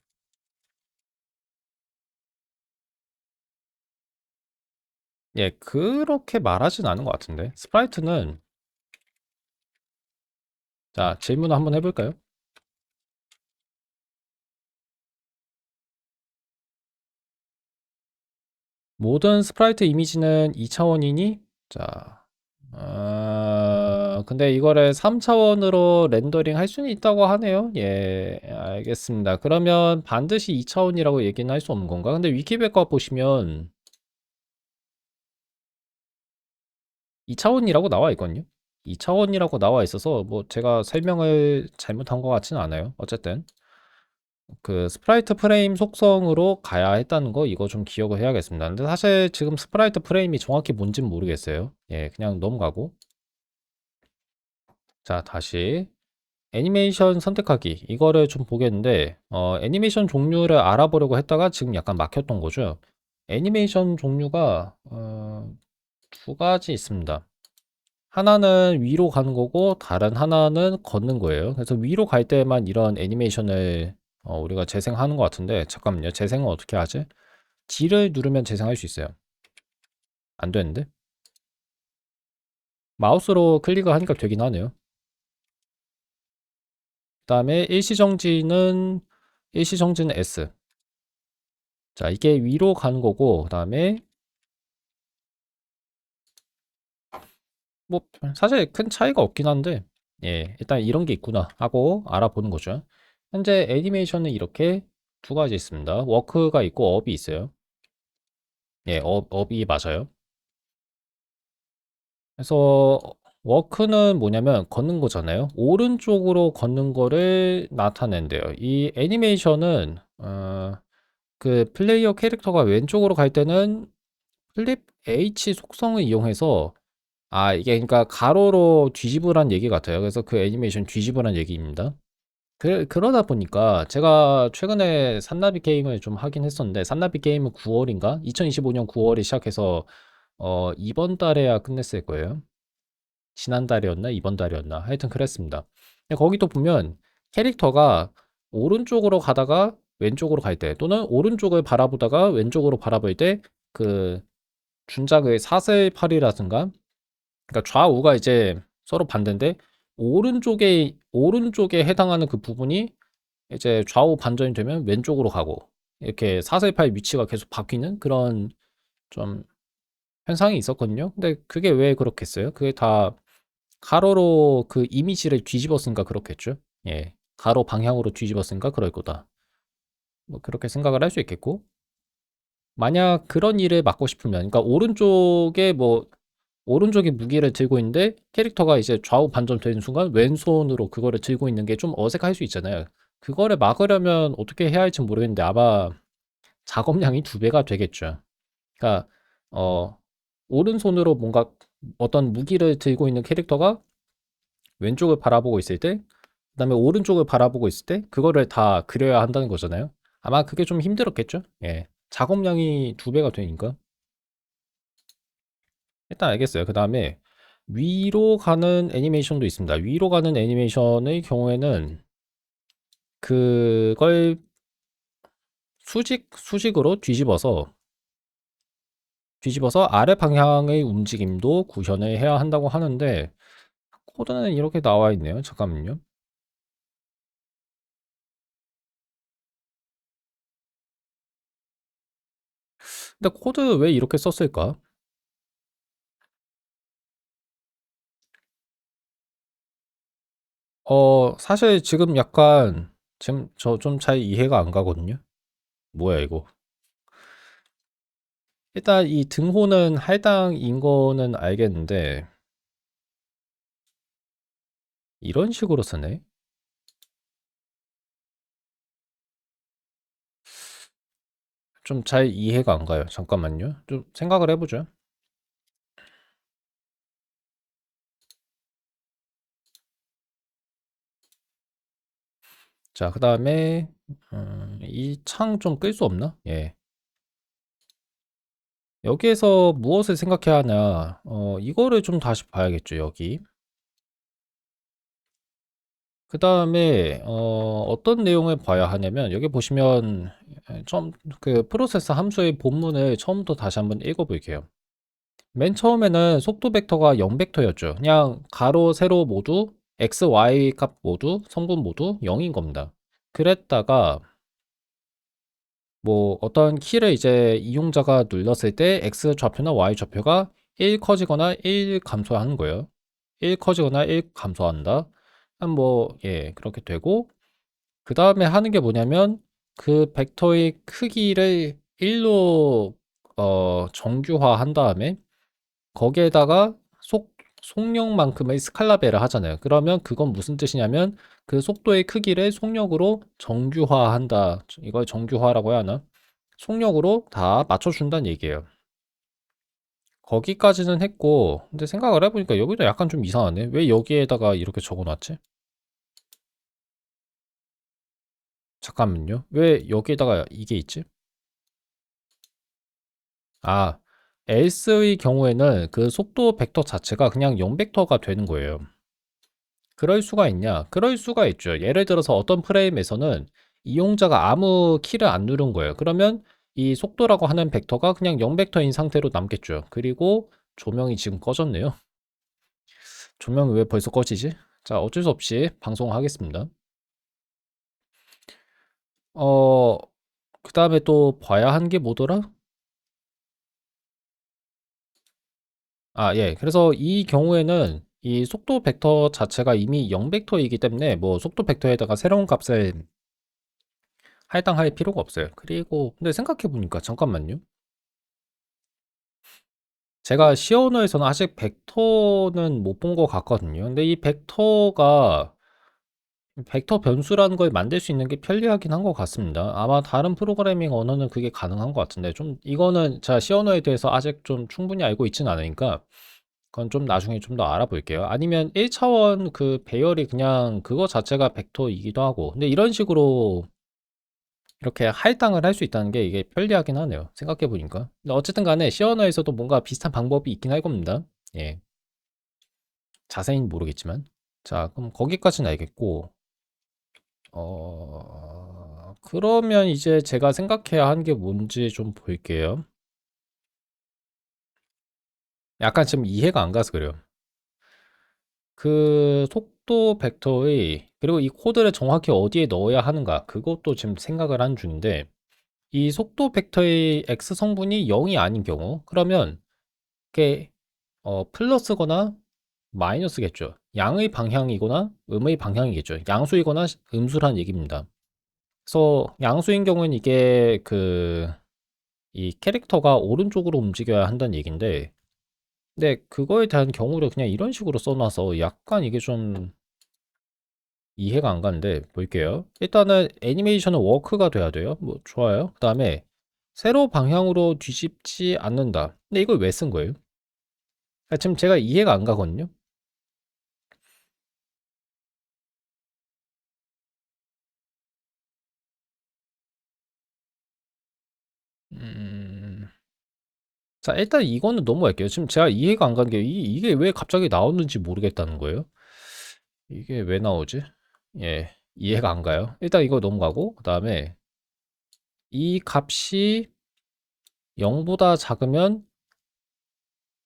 S1: 예, 그렇게 말하진 않은 것 같은데. 스프라이트는 자, 질문 한번 해볼까요? 모든 스프라이트 이미지는 2차원이니? 자, 근데 이거를 3차원으로 렌더링 할 수는 있다고 하네요. 예, 알겠습니다. 그러면 반드시 2차원이라고 얘기는 할 수 없는 건가? 근데 위키백과 보시면 2차원이라고 나와 있거든요. 2차원이라고 나와 있어서 뭐 제가 설명을 잘못한 것 같지는 않아요. 어쨌든 그 스프라이트 프레임 속성으로 가야 했다는 거 이거 좀 기억을 해야겠습니다. 근데 사실 지금 스프라이트 프레임이 정확히 뭔진 모르겠어요. 예, 그냥 넘어가고. 자, 다시 애니메이션 선택하기 이거를 좀 보겠는데 애니메이션 종류를 알아보려고 했다가 지금 약간 막혔던 거죠. 애니메이션 종류가 두 가지 있습니다. 하나는 위로 가는 거고 다른 하나는 걷는 거예요. 그래서 위로 갈 때만 이런 애니메이션을 우리가 재생하는 것 같은데 잠깐만요. 재생은 어떻게 하지? G를 누르면 재생할 수 있어요. 안 되는데? 마우스로 클릭을 하니까 되긴 하네요. 그 다음에 일시정지는 S. 자, 이게 위로 가는 거고 그 다음에 뭐 사실 큰 차이가 없긴 한데 예, 일단 이런 게 있구나 하고 알아보는 거죠. 현재 애니메이션은 이렇게 두 가지 있습니다. 워크가 있고 업이 있어요. 예, 업이 맞아요. 그래서 워크는 뭐냐면 걷는 거잖아요. 오른쪽으로 걷는 거를 나타낸대요. 이 애니메이션은 그 플레이어 캐릭터가 왼쪽으로 갈 때는 플립 H 속성을 이용해서 이게 그러니까 가로로 뒤집으란 얘기 같아요. 그래서 그 애니메이션 뒤집으란 얘기입니다. 그러다 보니까 제가 최근에 산나비 게임을 좀 하긴 했었는데, 산나비 게임은 9월인가? 2025년 9월에 시작해서 이번 달에야 끝냈을 거예요. 지난달이었나? 이번 달이었나? 하여튼 그랬습니다. 근데 거기도 보면 캐릭터가 오른쪽으로 가다가 왼쪽으로 갈 때, 또는 오른쪽을 바라보다가 왼쪽으로 바라볼 때, 그 준작의 사슬팔이라든가, 그러니까 좌우가 이제 서로 반대인데, 오른쪽에 해당하는 그 부분이 이제 좌우 반전이 되면 왼쪽으로 가고, 이렇게 사슬팔 위치가 계속 바뀌는 그런 좀 현상이 있었거든요. 근데 그게 왜 그렇겠어요? 그게 다 가로로 그 이미지를 뒤집었으니까 그렇겠죠. 예. 가로 방향으로 뒤집었으니까 그럴 거다. 뭐 그렇게 생각을 할 수 있겠고, 만약 그런 일을 막고 싶으면, 그러니까 오른쪽에 무기를 들고 있는데 캐릭터가 이제 좌우 반전되는 순간 왼손으로 그거를 들고 있는 게 좀 어색할 수 있잖아요. 그거를 막으려면 어떻게 해야 할지 모르겠는데 아마 작업량이 두 배가 되겠죠. 그러니까 어 오른손으로 뭔가 어떤 무기를 들고 있는 캐릭터가 왼쪽을 바라보고 있을 때, 그다음에 오른쪽을 바라보고 있을 때 그거를 다 그려야 한다는 거잖아요. 아마 그게 좀 힘들었겠죠. 예. 작업량이 두 배가 되니까. 일단 알겠어요. 그다음에 위로 가는 애니메이션도 있습니다. 위로 가는 애니메이션의 경우에는 그걸 수직으로 뒤집어서 아래 방향의 움직임도 구현을 해야 한다고 하는데, 코드는 이렇게 나와 있네요. 잠깐만요. 근데 코드 왜 이렇게 썼을까? 사실 지금 저 좀 잘 이해가 안 가거든요. 뭐야 이거? 일단 이 등호는 할당인 거는 알겠는데 이런 식으로 쓰네. 좀 잘 이해가 안 가요. 잠깐만요. 좀 생각을 해보죠. 자, 그 다음에 이 창 좀 끌 수 없나? 예. 여기에서 무엇을 생각해야 하냐? 이거를 좀 다시 봐야겠죠, 여기. 그 다음에 어떤 내용을 봐야 하냐면 여기 보시면 처음 그 프로세스 함수의 본문을 처음부터 다시 한번 읽어볼게요. 맨 처음에는 속도 벡터가 0벡터였죠. 그냥 가로, 세로 모두 x, y 값 모두 성분 모두 0인 겁니다. 그랬다가 뭐 어떤 키를 이제 이용자가 눌렀을 때 x 좌표나 y 좌표가 1 커지거나 1 감소하는 거예요. 1 커지거나 1 감소한다. 뭐, 예, 그렇게 되고, 그 다음에 하는 게 뭐냐면, 그 벡터의 크기를 1로, 정규화 한 다음에, 거기에다가 속력만큼의 스칼라베를 하잖아요. 그러면 그건 무슨 뜻이냐면, 그 속도의 크기를 속력으로 정규화한다. 이걸 정규화라고 해야 하나? 속력으로 다 맞춰준다는 얘기예요. 거기까지는 했고, 근데 생각을 해보니까 여기도 약간 좀 이상하네. 왜 여기에다가 이렇게 적어놨지? 잠깐만요. 왜 여기에다가 이게 있지? 아, else의 경우에는 그 속도 벡터 자체가 그냥 0벡터가 되는 거예요. 그럴 수가 있냐? 그럴 수가 있죠. 예를 들어서 어떤 프레임에서는 이용자가 아무 키를 안 누른 거예요. 그러면 이 속도라고 하는 벡터가 그냥 0벡터인 상태로 남겠죠. 그리고 조명이 지금 꺼졌네요. 조명이 왜 벌써 꺼지지? 자, 어쩔 수 없이 방송하겠습니다. 어, 그 다음에 또 봐야 한 게 뭐더라? 아, 예. 그래서 이 경우에는 이 속도 벡터 자체가 이미 0벡터이기 때문에 뭐 속도 벡터에다가 새로운 값을 할당할 필요가 없어요. 그리고 근데 생각해 보니까 잠깐만요. 제가 C 언어에서는 아직 벡터는 못 본 것 같거든요. 근데 이 벡터 변수라는 걸 만들 수 있는 게 편리하긴 한 것 같습니다. 아마 다른 프로그래밍 언어는 그게 가능한 것 같은데 좀 이거는 제가 C 언어에 대해서 아직 좀 충분히 알고 있지는 않으니까 그건 좀 나중에 좀 더 알아볼게요. 아니면 1차원 그 배열이 그냥 그거 자체가 벡터이기도 하고. 근데 이런 식으로 이렇게 할당을 할 수 있다는 게 이게 편리하긴 하네요. 생각해 보니까. 근데 어쨌든 간에 C 언어에서도 뭔가 비슷한 방법이 있긴 할 겁니다. 예. 자세히는 모르겠지만. 자, 그럼 거기까지는 알겠고, 그러면 이제 제가 생각해야 하는 게 뭔지 좀 볼게요. 약간 지금 이해가 안 가서 그래요. 그 속도 벡터의, 그리고 이 코드를 정확히 어디에 넣어야 하는가, 그것도 지금 생각을 하는 중인데, 이 속도 벡터의 x 성분이 0이 아닌 경우, 그러면 그게 플러스거나 마이너스겠죠. 양의 방향이거나 음의 방향이겠죠. 양수이거나 음수란 얘기입니다. 그래서 양수인 경우는 이게 이 캐릭터가 오른쪽으로 움직여야 한다는 얘기인데, 근데 그거에 대한 경우를 그냥 이런 식으로 써놔서 약간 이게 좀 이해가 안 가는데 볼게요. 일단은 애니메이션은 워크가 돼야 돼요. 뭐 좋아요. 그 다음에 세로 방향으로 뒤집지 않는다. 근데 이걸 왜 쓴 거예요? 그러니까 지금 제가 이해가 안 가거든요. 음... 자, 일단 이거는 넘어갈게요. 지금 제가 이해가 안 가는 게 이게 왜 갑자기 나오는지 모르겠다는 거예요. 이게 왜 나오지? 예, 이해가 안 가요. 일단 이거 넘어가고 그 다음에 이 값이 0보다 작으면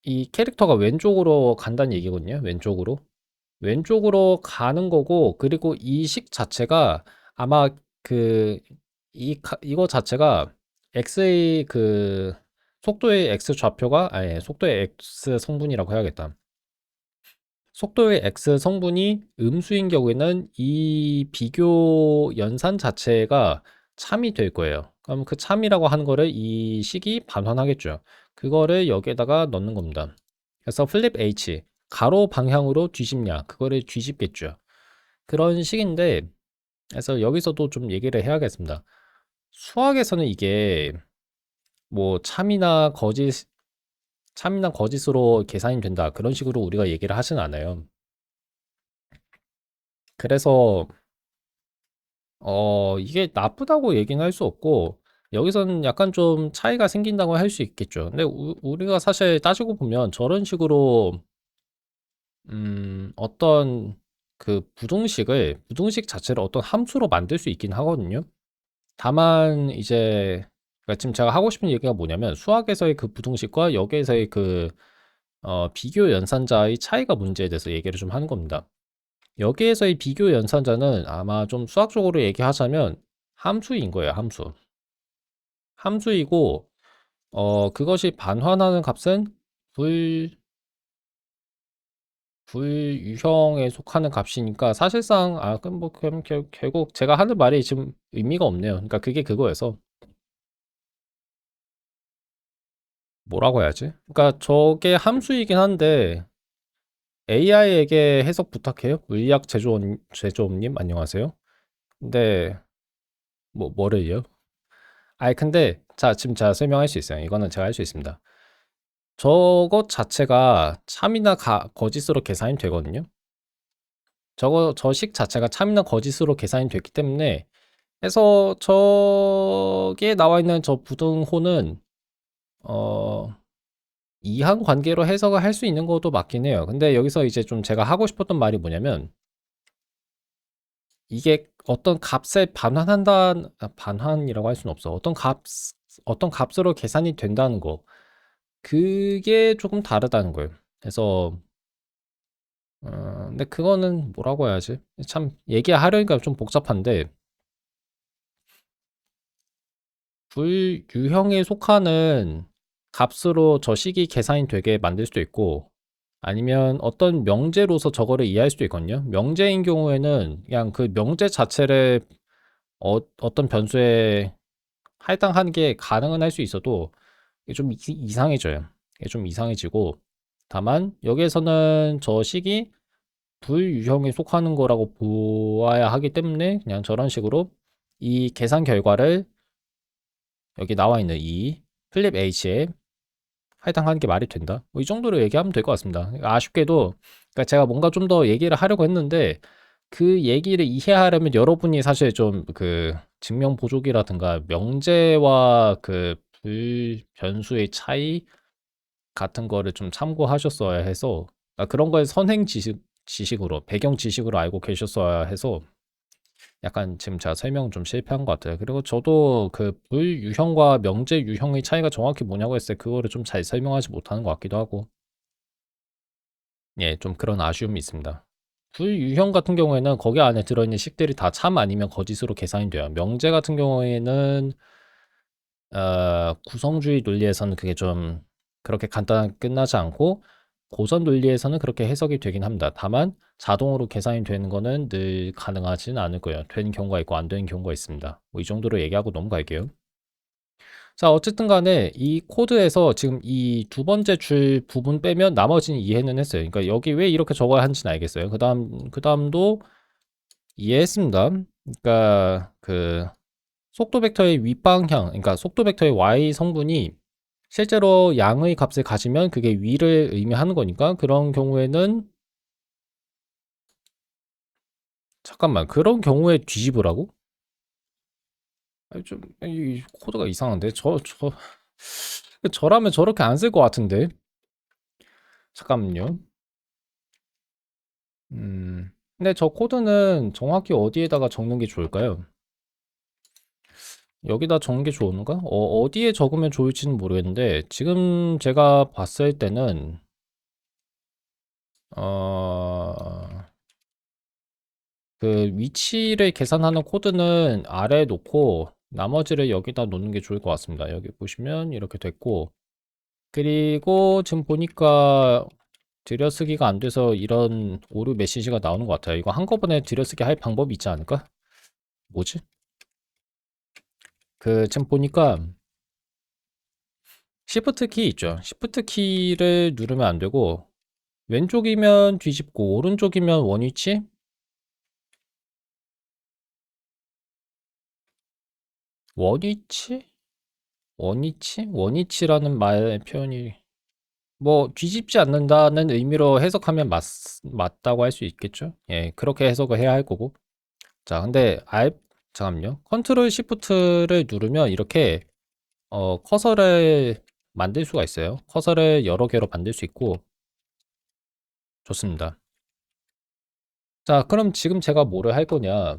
S1: 이 캐릭터가 왼쪽으로 간다는 얘기거든요. 왼쪽으로. 왼쪽으로 가는 거고, 그리고 이 식 자체가 아마 그, 이거 자체가 x의 속도의 x 좌표가, 아니, 속도의 x 성분이라고 해야겠다. 속도의 x 성분이 음수인 경우에는 이 비교 연산 자체가 참이 될 거예요. 그럼 그 참이라고 하는 거를 이 식이 반환하겠죠. 그거를 여기에다가 넣는 겁니다. 그래서 플립 h, 가로 방향으로 뒤집냐, 그거를 뒤집겠죠. 그런 식인데, 그래서 여기서도 좀 얘기를 해야겠습니다. 수학에서는 이게 뭐 참이나 거짓으로 계산이 된다. 그런 식으로 우리가 얘기를 하진 않아요. 그래서 이게 나쁘다고 얘기는 할 수 없고, 여기서는 약간 좀 차이가 생긴다고 할 수 있겠죠. 근데 우리가 사실 따지고 보면 저런 식으로, 어떤 부등식 자체를 어떤 함수로 만들 수 있긴 하거든요. 다만, 이제, 그러니까 지금 제가 하고 싶은 얘기가 뭐냐면, 수학에서의 그 부등식과 여기에서의 비교 연산자의 차이가 문제에 대해서 얘기를 좀 하는 겁니다. 여기에서의 비교 연산자는 아마 좀 수학적으로 얘기하자면 함수인 거예요, 함수. 함수이고, 그것이 반환하는 값은 불, 불유형에 속하는 값이니까 사실상, 그럼 뭐, 결국 제가 하는 말이 지금 의미가 없네요. 그러니까 그게 그거여서 뭐라고 해야지? 그러니까 저게 함수이긴 한데 AI에게 해석 부탁해요? 물리학 제조업님, 안녕하세요. 근데, 뭐를요? 근데, 자, 지금 제가 설명할 수 있어요. 이거는 제가 할 수 있습니다. 저것 자체가 참이나 거짓으로 계산이 되거든요. 저 식 자체가 참이나 거짓으로 계산이 됐기 때문에 해서 저기에 나와 있는 저 부등호는 어, 이항 관계로 해석을 할 수 있는 것도 맞긴 해요. 근데 여기서 이제 좀 제가 하고 싶었던 말이 뭐냐면 이게 어떤 값에 반환이라고 할 수는 없어. 어떤 값으로 계산이 된다는 거. 그게 조금 다르다는 거예요. 그래서 근데 그거는 뭐라고 해야지? 참 얘기하려니까 좀 복잡한데 불유형에 속하는 값으로 저 식이 계산이 되게 만들 수도 있고 아니면 어떤 명제로서 저거를 이해할 수도 있거든요. 명제인 경우에는 그냥 그 명제 자체를 어떤 변수에 할당하는 게 가능은 할 수 있어도 이게 좀 이상해져요. 이게 좀 이상해지고 다만 여기에서는 저 식이 불유형에 속하는 거라고 보아야 하기 때문에 그냥 저런 식으로 이 계산 결과를 여기 나와 있는 이 플립 H에 해당하는 게 말이 된다? 뭐 이 정도로 얘기하면 될 것 같습니다. 아쉽게도 그러니까 제가 뭔가 좀 더 얘기를 하려고 했는데 그 얘기를 이해하려면 여러분이 사실 좀 그 증명 보족이라든가 명제와 그 불변수의 차이 같은 거를 좀 참고하셨어야 해서 그런 걸 선행 지식으로 배경 지식으로 알고 계셨어야 해서 약간 지금 제가 설명 좀 실패한 것 같아요. 그리고 저도 그 불유형과 명제 유형의 차이가 정확히 뭐냐고 했을 때 그거를 좀 잘 설명하지 못하는 것 같기도 하고 예, 좀 그런 아쉬움이 있습니다. 불유형 같은 경우에는 거기 안에 들어있는 식들이 다 참 아니면 거짓으로 계산이 돼요. 명제 같은 경우에는 구성주의 논리에서는 그게 좀 그렇게 간단하게 끝나지 않고 고선 논리에서는 그렇게 해석이 되긴 합니다. 다만 자동으로 계산이 되는 거는 늘 가능하지는 않을 거예요. 되는 경우가 있고 안 되는 경우가 있습니다. 뭐 이 정도로 얘기하고 넘어갈게요. 자, 어쨌든 간에 이 코드에서 지금 이 두 번째 줄 부분 빼면 나머지는 이해는 했어요. 그러니까 여기 왜 이렇게 적어야 하는지는 알겠어요. 그 다음도 이해했습니다. 그러니까 그 속도 벡터의 윗방향, 그러니까 속도 벡터의 y 성분이 실제로 양의 값을 가지면 그게 위를 의미하는 거니까 그런 경우에는 잠깐만 그런 경우에 뒤집으라고? 아니 이 코드가 이상한데 저라면 저렇게 안 쓸 것 같은데 잠깐만요. 근데 저 코드는 정확히 어디에다가 적는 게 좋을까요? 여기다 적는 게 좋은가? 어디에 적으면 좋을지는 모르겠는데 지금 제가 봤을 때는 어... 그 위치를 계산하는 코드는 아래에 놓고 나머지를 여기다 놓는 게 좋을 것 같습니다. 여기 보시면 이렇게 됐고 그리고 지금 보니까 들여쓰기가 안 돼서 이런 오류 메시지가 나오는 것 같아요. 이거 한꺼번에 들여쓰기 할 방법이 있지 않을까? 뭐지? 그 지금 보니까 Shift 키 있죠. Shift 키를 누르면 안 되고 왼쪽이면 뒤집고 오른쪽이면 원위치? 원위치? 원위치? 원위치라는 말 표현이 뭐 뒤집지 않는다는 의미로 해석하면 맞다고 할 수 있겠죠? 예, 그렇게 해석을 해야 할 거고. 자, 근데 잠깐만요. 컨트롤 시프트를 누르면 이렇게 커서를 만들 수가 있어요. 커서를 여러 개로 만들 수 있고 좋습니다. 자, 그럼 지금 제가 뭐를 할 거냐?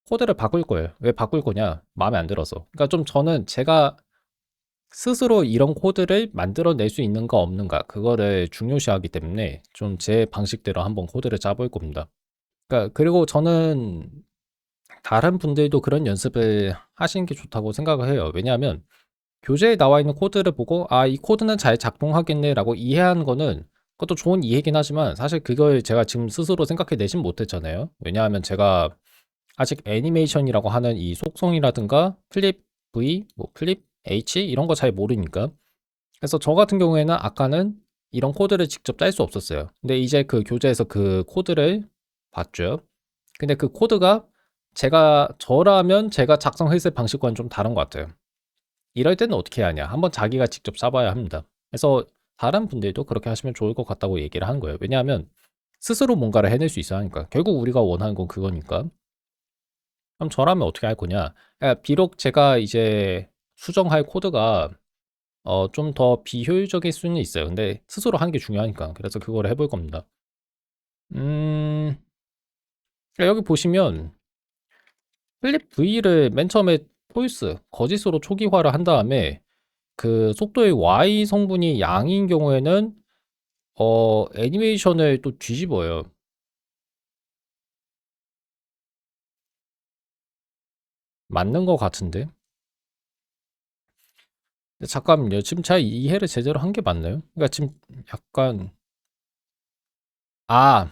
S1: 코드를 바꿀 거예요. 왜 바꿀 거냐? 마음에 안 들어서. 그러니까 좀 저는 제가 스스로 이런 코드를 만들어낼 수 있는가 없는가 그거를 중요시하기 때문에 좀 제 방식대로 한번 코드를 짜볼 겁니다. 그러니까 그리고 저는 다른 분들도 그런 연습을 하시는 게 좋다고 생각을 해요. 왜냐하면 교재에 나와 있는 코드를 보고 이 코드는 잘 작동하겠네 라고 이해하는 거는 그것도 좋은 이해긴 하지만 사실 그걸 제가 지금 스스로 생각해 내진 못했잖아요. 왜냐하면 제가 아직 애니메이션이라고 하는 이 속성이라든가 플립 V, 뭐 플립 H 이런 거 잘 모르니까. 그래서 저 같은 경우에는 아까는 이런 코드를 직접 짤 수 없었어요. 근데 이제 그 교재에서 그 코드를 봤죠. 근데 그 코드가 저라면 제가 작성했을 방식과는 좀 다른 것 같아요. 이럴 때는 어떻게 해야 하냐? 한번 자기가 직접 짜봐야 합니다. 그래서 다른 분들도 그렇게 하시면 좋을 것 같다고 얘기를 하는 거예요. 왜냐하면 스스로 뭔가를 해낼 수 있어야 하니까. 결국 우리가 원하는 건 그거니까. 그럼 저라면 어떻게 할 거냐? 비록 제가 이제 수정할 코드가 좀 더 비효율적일 수는 있어요. 근데 스스로 하는 게 중요하니까. 그래서 그거를 해볼 겁니다. 음, 여기 보시면 플립 V를 맨 처음에 폴스, 거짓으로 초기화를 한 다음에 그 속도의 Y 성분이 양인 경우에는 애니메이션을 또 뒤집어요. 맞는 것 같은데. 근데 잠깐만요. 지금 제가 이해를 제대로 한 게 맞나요? 그러니까 지금 약간 아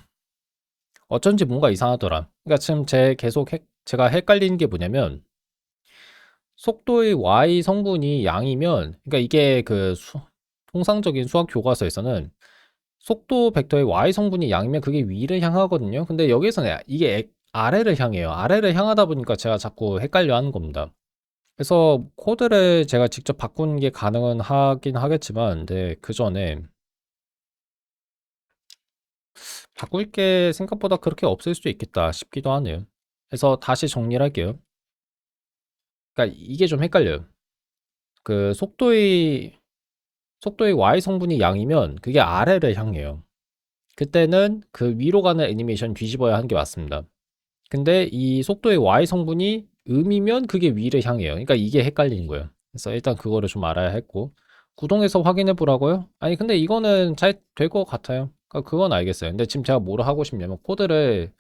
S1: 어쩐지 뭔가 이상하더라. 그러니까 지금 제가 헷갈리는 게 뭐냐면 속도의 y 성분이 양이면 그러니까 이게 그 통상적인 수학 교과서에서는 속도 벡터의 y 성분이 양이면 그게 위를 향하거든요. 근데 여기서는 이게 아래를 향해요. 아래를 향하다 보니까 제가 자꾸 헷갈려 하는 겁니다. 그래서 코드를 제가 직접 바꾸는 게 가능은 하긴 하겠지만, 네, 그 전에 바꿀 게 생각보다 그렇게 없을 수도 있겠다 싶기도 하네요. 그래서 다시 정리를 할게요. 그러니까 이게 좀 헷갈려요. 그 속도의 Y 성분이 양이면 그게 아래를 향해요. 그때는 그 위로 가는 애니메이션 뒤집어야 하는 게 맞습니다. 근데 이 속도의 Y 성분이 음이면 그게 위를 향해요. 그러니까 이게 헷갈리는 거예요. 그래서 일단 그거를 좀 알아야 했고, 구동해서 확인해 보라고요? 아니 근데 이거는 잘 될 것 같아요. 그러니까 그건 알겠어요. 근데 지금 제가 뭐를 하고 싶냐면 코드를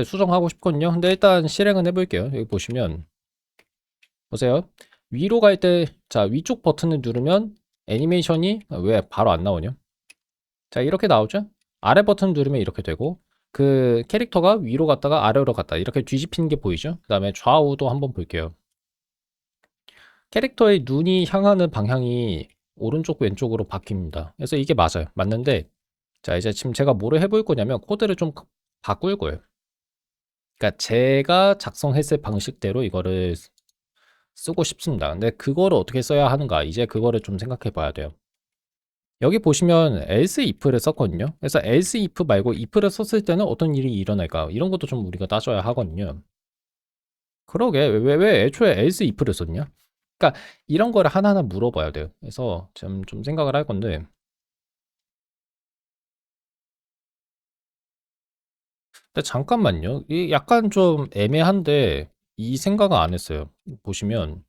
S1: 수정하고 싶거든요. 근데 일단 실행은 해볼게요. 여기 보시면 보세요. 위로 갈 때, 자, 위쪽 버튼을 누르면 애니메이션이 왜 바로 안 나오냐? 자, 이렇게 나오죠? 아래 버튼 누르면 이렇게 되고, 그 캐릭터가 위로 갔다가 아래로 갔다. 이렇게 뒤집히는 게 보이죠? 그 다음에 좌우도 한번 볼게요. 캐릭터의 눈이 향하는 방향이 오른쪽, 왼쪽으로 바뀝니다. 그래서 이게 맞아요. 맞는데, 자, 이제 지금 제가 뭐를 해볼 거냐면, 코드를 좀 바꿀 거예요. 그러니까 제가 작성했을 방식대로 이거를 쓰고 싶습니다. 근데 그거를 어떻게 써야 하는가? 이제 그거를 좀 생각해 봐야 돼요. 여기 보시면 else if를 썼거든요. 그래서 else if 말고 if를 썼을 때는 어떤 일이 일어날까? 이런 것도 좀 우리가 따져야 하거든요. 그러게, 왜 애초에 else if를 썼냐? 그러니까 이런 거를 하나하나 물어봐야 돼요. 그래서 좀 생각을 할 건데, 근데 잠깐만요. 이 약간 좀 애매한데, 이 생각을 안 했어요. 보시면,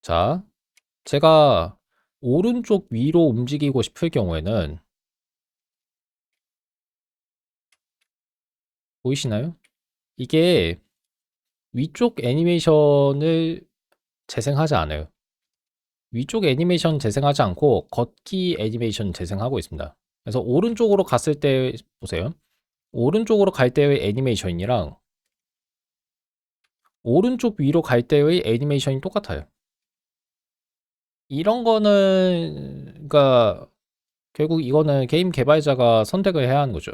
S1: 자, 제가 오른쪽 위로 움직이고 싶을 경우에는, 보이시나요? 이게 위쪽 애니메이션을 재생하지 않아요. 위쪽 애니메이션 재생하지 않고 걷기 애니메이션 재생하고 있습니다. 그래서 오른쪽으로 갔을 때 보세요. 오른쪽으로 갈 때의 애니메이션이랑 오른쪽 위로 갈 때의 애니메이션이 똑같아요. 이런 거는 그러니까 결국 이거는 게임 개발자가 선택을 해야 하는 거죠.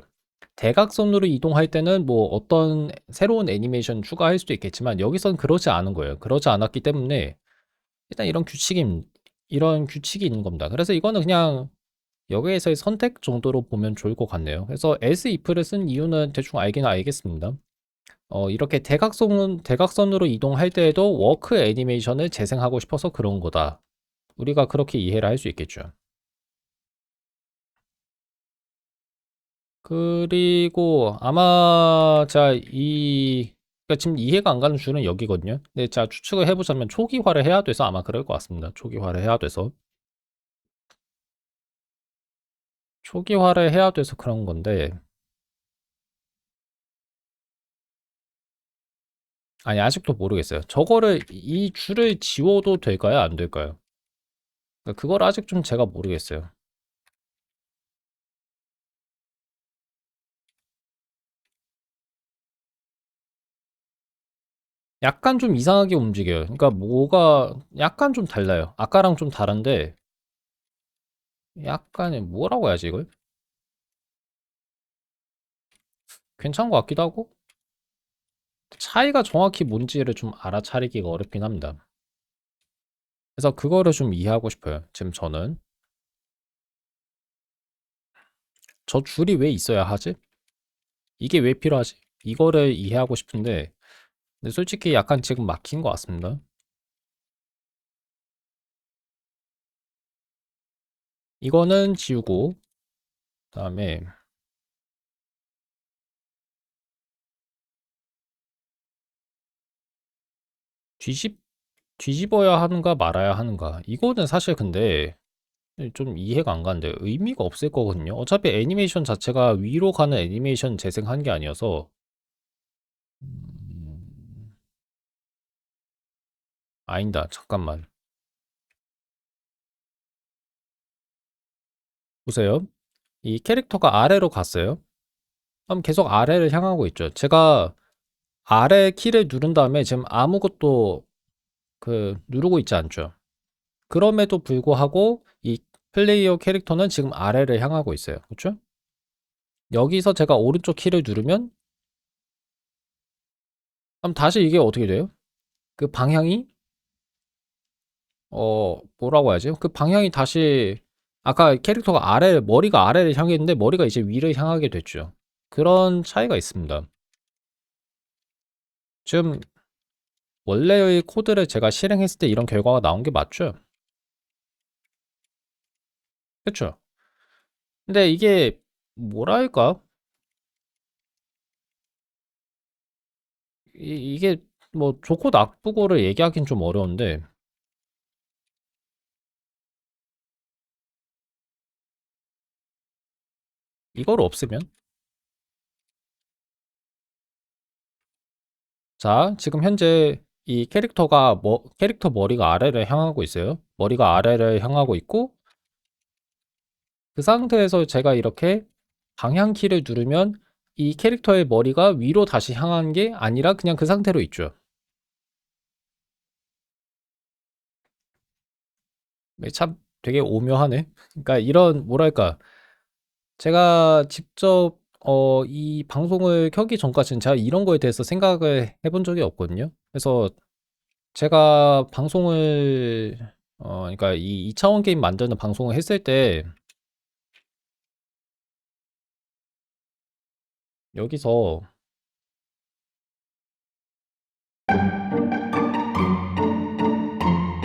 S1: 대각선으로 이동할 때는 뭐 어떤 새로운 애니메이션 추가할 수도 있겠지만 여기선 그러지 않은 거예요. 그러지 않았기 때문에 일단 이런 규칙이 있는 겁니다. 그래서 이거는 그냥 여기에서의 선택 정도로 보면 좋을 것 같네요. 그래서 else if를 쓴 이유는 대충 알긴 알겠습니다. 이렇게 대각선으로 이동할 때에도 워크 애니메이션을 재생하고 싶어서 그런 거다. 우리가 그렇게 이해를 할 수 있겠죠. 그리고 아마 그러니까 지금 이해가 안 가는 줄은 여기거든요. 근데 자 추측을 해보자면 초기화를 해야 돼서 아마 그럴 것 같습니다. 초기화를 해야 돼서 그런 건데 아니 아직도 모르겠어요. 저거를 이 줄을 지워도 될까요? 안 될까요? 그러니까 그걸 아직 좀 제가 모르겠어요. 약간 좀 이상하게 움직여요. 그러니까 뭐가 약간 좀 달라요. 아까랑 좀 다른데 약간의 뭐라고 해야지 이걸? 괜찮은 것 같기도 하고 차이가 정확히 뭔지를 좀 알아차리기가 어렵긴 합니다. 그래서 그거를 좀 이해하고 싶어요. 지금 저는 저 줄이 왜 있어야 하지? 이게 왜 필요하지? 이거를 이해하고 싶은데 근데 솔직히 약간 지금 막힌 것 같습니다. 이거는 지우고 그다음에 뒤집 뒤집어야 하는가 말아야 하는가 이거는 사실 근데 좀 이해가 안 가는데 의미가 없을 거거든요. 어차피 애니메이션 자체가 위로 가는 애니메이션 재생한 게 아니어서 음, 아니다. 잠깐만. 보세요. 이 캐릭터가 아래로 갔어요. 그럼 계속 아래를 향하고 있죠. 제가 아래 키를 누른 다음에 지금 아무것도 누르고 있지 않죠. 그럼에도 불구하고 이 플레이어 캐릭터는 지금 아래를 향하고 있어요. 그렇죠? 여기서 제가 오른쪽 키를 누르면 그럼 다시 이게 어떻게 돼요? 그 방향이 뭐라고 해야지? 그 방향이 다시 아까 캐릭터가 머리가 아래를 향했는데 머리가 이제 위를 향하게 됐죠. 그런 차이가 있습니다. 지금 원래의 코드를 제가 실행했을 때 이런 결과가 나온 게 맞죠? 그쵸? 근데 이게 뭐랄까? 이게 뭐 좋고 나쁘고를 얘기하긴 좀 어려운데 이걸 없으면 자, 지금 현재 이 캐릭터 머리가 아래를 향하고 있어요. 머리가 아래를 향하고 있고 그 상태에서 제가 이렇게 방향키를 누르면 이 캐릭터의 머리가 위로 다시 향한 게 아니라 그냥 그 상태로 있죠. 네, 참 되게 오묘하네. 그러니까 이런 뭐랄까 제가 직접 이 방송을 켜기 전까지는 제가 이런 거에 대해서 생각을 해본 적이 없거든요. 그래서 제가 방송을 그러니까 이 2차원 게임 만드는 방송을 했을 때 여기서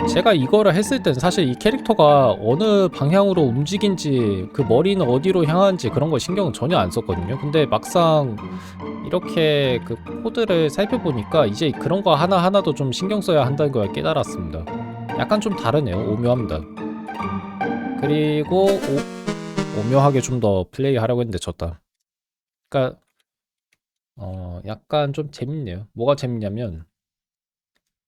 S1: 제가 이거를 했을 땐 사실 이 캐릭터가 어느 방향으로 움직인지 그 머리는 어디로 향하는지 그런 걸 신경을 전혀 안 썼거든요. 근데 막상 이렇게 그 코드를 살펴보니까 이제 그런 거 하나하나도 좀 신경 써야 한다는 걸 깨달았습니다. 약간 좀 다르네요. 오묘합니다. 그리고 오묘하게 좀 더 플레이하려고 했는데 졌다. 그러니까 약간 좀 재밌네요. 뭐가 재밌냐면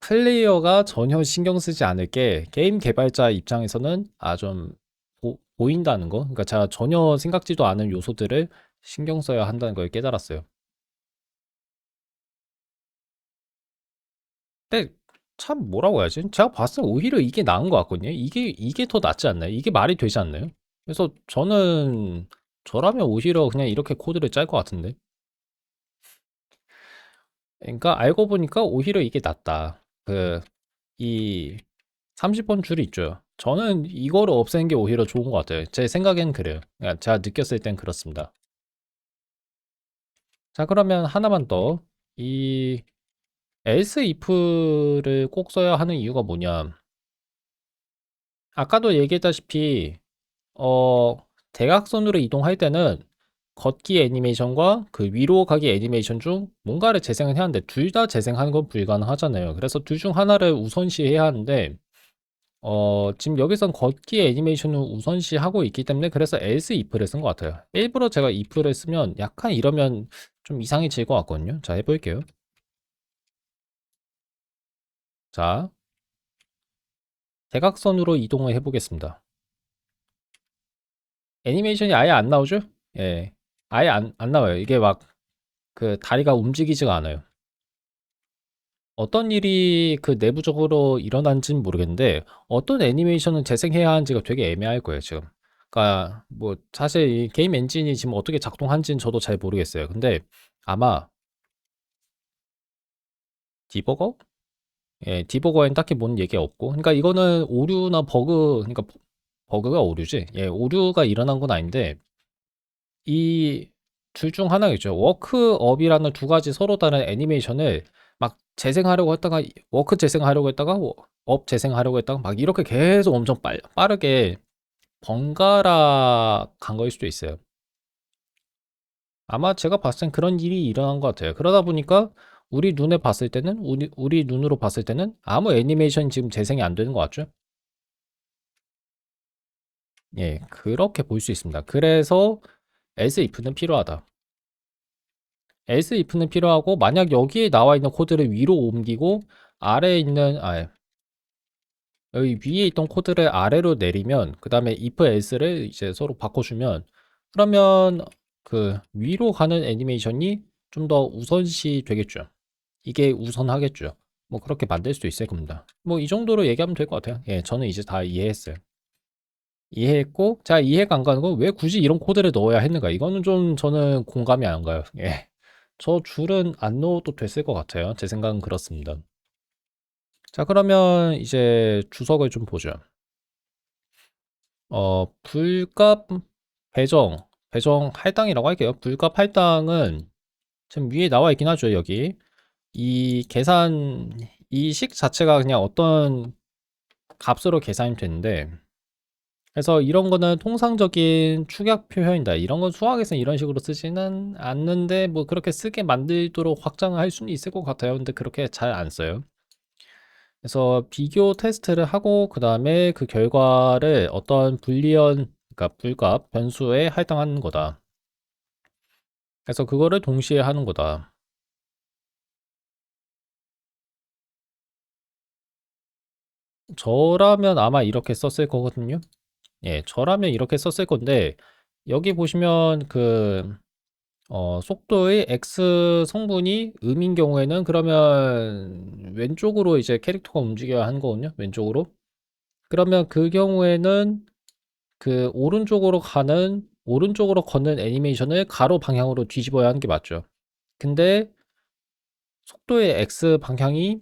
S1: 플레이어가 전혀 신경 쓰지 않을 게 게임 개발자 입장에서는 좀 보인다는 거. 그러니까 제가 전혀 생각지도 않은 요소들을 신경 써야 한다는 걸 깨달았어요. 근데 참 뭐라고 해야지? 제가 봤을 때 오히려 이게 나은 것 같거든요. 이게 더 낫지 않나요? 이게 말이 되지 않나요? 그래서 저라면 오히려 그냥 이렇게 코드를 짤 것 같은데. 그러니까 알고 보니까 오히려 이게 낫다. 이 30번 줄이 있죠. 저는 이거를 없애는 게 오히려 좋은 것 같아요. 제 생각엔 그래요. 그러니까 제가 느꼈을 땐 그렇습니다. 자, 그러면 하나만 더. 이 else if를 꼭 써야 하는 이유가 뭐냐. 아까도 얘기했다시피, 어, 대각선으로 이동할 때는 걷기 애니메이션과 그 위로 가기 애니메이션 중 뭔가를 재생을 해야 하는데 둘 다 재생하는 건 불가능하잖아요. 그래서 둘 중 하나를 우선시해야 하는데 지금 여기선 걷기 애니메이션을 우선시하고 있기 때문에 그래서 else if를 쓴 것 같아요. 일부러 제가 if를 쓰면 약간 이러면 좀 이상해질 것 같거든요. 자, 해볼게요. 자, 대각선으로 이동을 해보겠습니다. 애니메이션이 아예 안 나오죠? 예. 아예 안 나와요. 이게 막 그 다리가 움직이지가 않아요. 어떤 일이 그 내부적으로 일어난지는 모르겠는데 어떤 애니메이션은 재생해야 하는지가 되게 애매할 거예요, 지금. 그러니까 뭐 사실 이 게임 엔진이 지금 어떻게 작동하는지는 저도 잘 모르겠어요. 근데 아마 디버거? 예, 디버거엔 딱히 뭔 얘기 없고. 그러니까 이거는 오류나 그러니까 버그가 오류지. 예, 오류가 일어난 건 아닌데 이 둘 중 하나겠죠. 워크업이라는 두 가지 서로 다른 애니메이션을 막 재생하려고 했다가 워크 재생하려고 했다가 업 재생하려고 했다가 막 이렇게 계속 엄청 빠르게 번갈아 간 거일 수도 있어요. 아마 제가 봤을 땐 그런 일이 일어난 것 같아요. 그러다 보니까 우리 눈으로 봤을 때는 아무 애니메이션 지금 재생이 안 되는 것 같죠? 예, 그렇게 볼 수 있습니다. 그래서 else if는 필요하다. else if는 필요하고 만약 여기에 나와 있는 코드를 위로 옮기고 아래에 있는 여기 위에 있던 코드를 아래로 내리면 그 다음에 if else를 이제 서로 바꿔주면 그러면 그 위로 가는 애니메이션이 좀 더 우선시 되겠죠. 이게 우선하겠죠. 뭐 그렇게 만들 수도 있을 겁니다. 뭐 이 정도로 얘기하면 될 것 같아요. 예, 저는 이제 다 이해했어요. 이해했고, 자, 이해가 안 가는 건 왜 굳이 이런 코드를 넣어야 했는가? 이거는 좀 저는 공감이 안 가요. 예. 저 줄은 안 넣어도 됐을 것 같아요. 제 생각은 그렇습니다. 자, 그러면 이제 주석을 좀 보죠. 불값 배정 할당이라고 할게요. 불값 할당은 지금 위에 나와 있긴 하죠, 여기. 이 계산, 이 식 자체가 그냥 어떤 값으로 계산이 되는데, 그래서 이런 거는 통상적인 축약 표현이다. 이런 건 수학에서는 이런 식으로 쓰지는 않는데, 뭐 그렇게 쓰게 만들도록 확장을 할 수는 있을 것 같아요. 근데 그렇게 잘 안 써요. 그래서 비교 테스트를 하고, 그 다음에 그 결과를 어떤 불리언, 그러니까 불값, 변수에 할당하는 거다. 그래서 그거를 동시에 하는 거다. 저라면 아마 이렇게 썼을 거거든요. 예, 저라면 이렇게 썼을 건데, 여기 보시면 속도의 x 성분이 음인 경우에는 그러면 왼쪽으로 이제 캐릭터가 움직여야 하는 거거든요. 왼쪽으로. 그러면 그 경우에는 그 오른쪽으로 걷는 애니메이션을 가로 방향으로 뒤집어야 하는 게 맞죠. 근데 속도의 x 방향이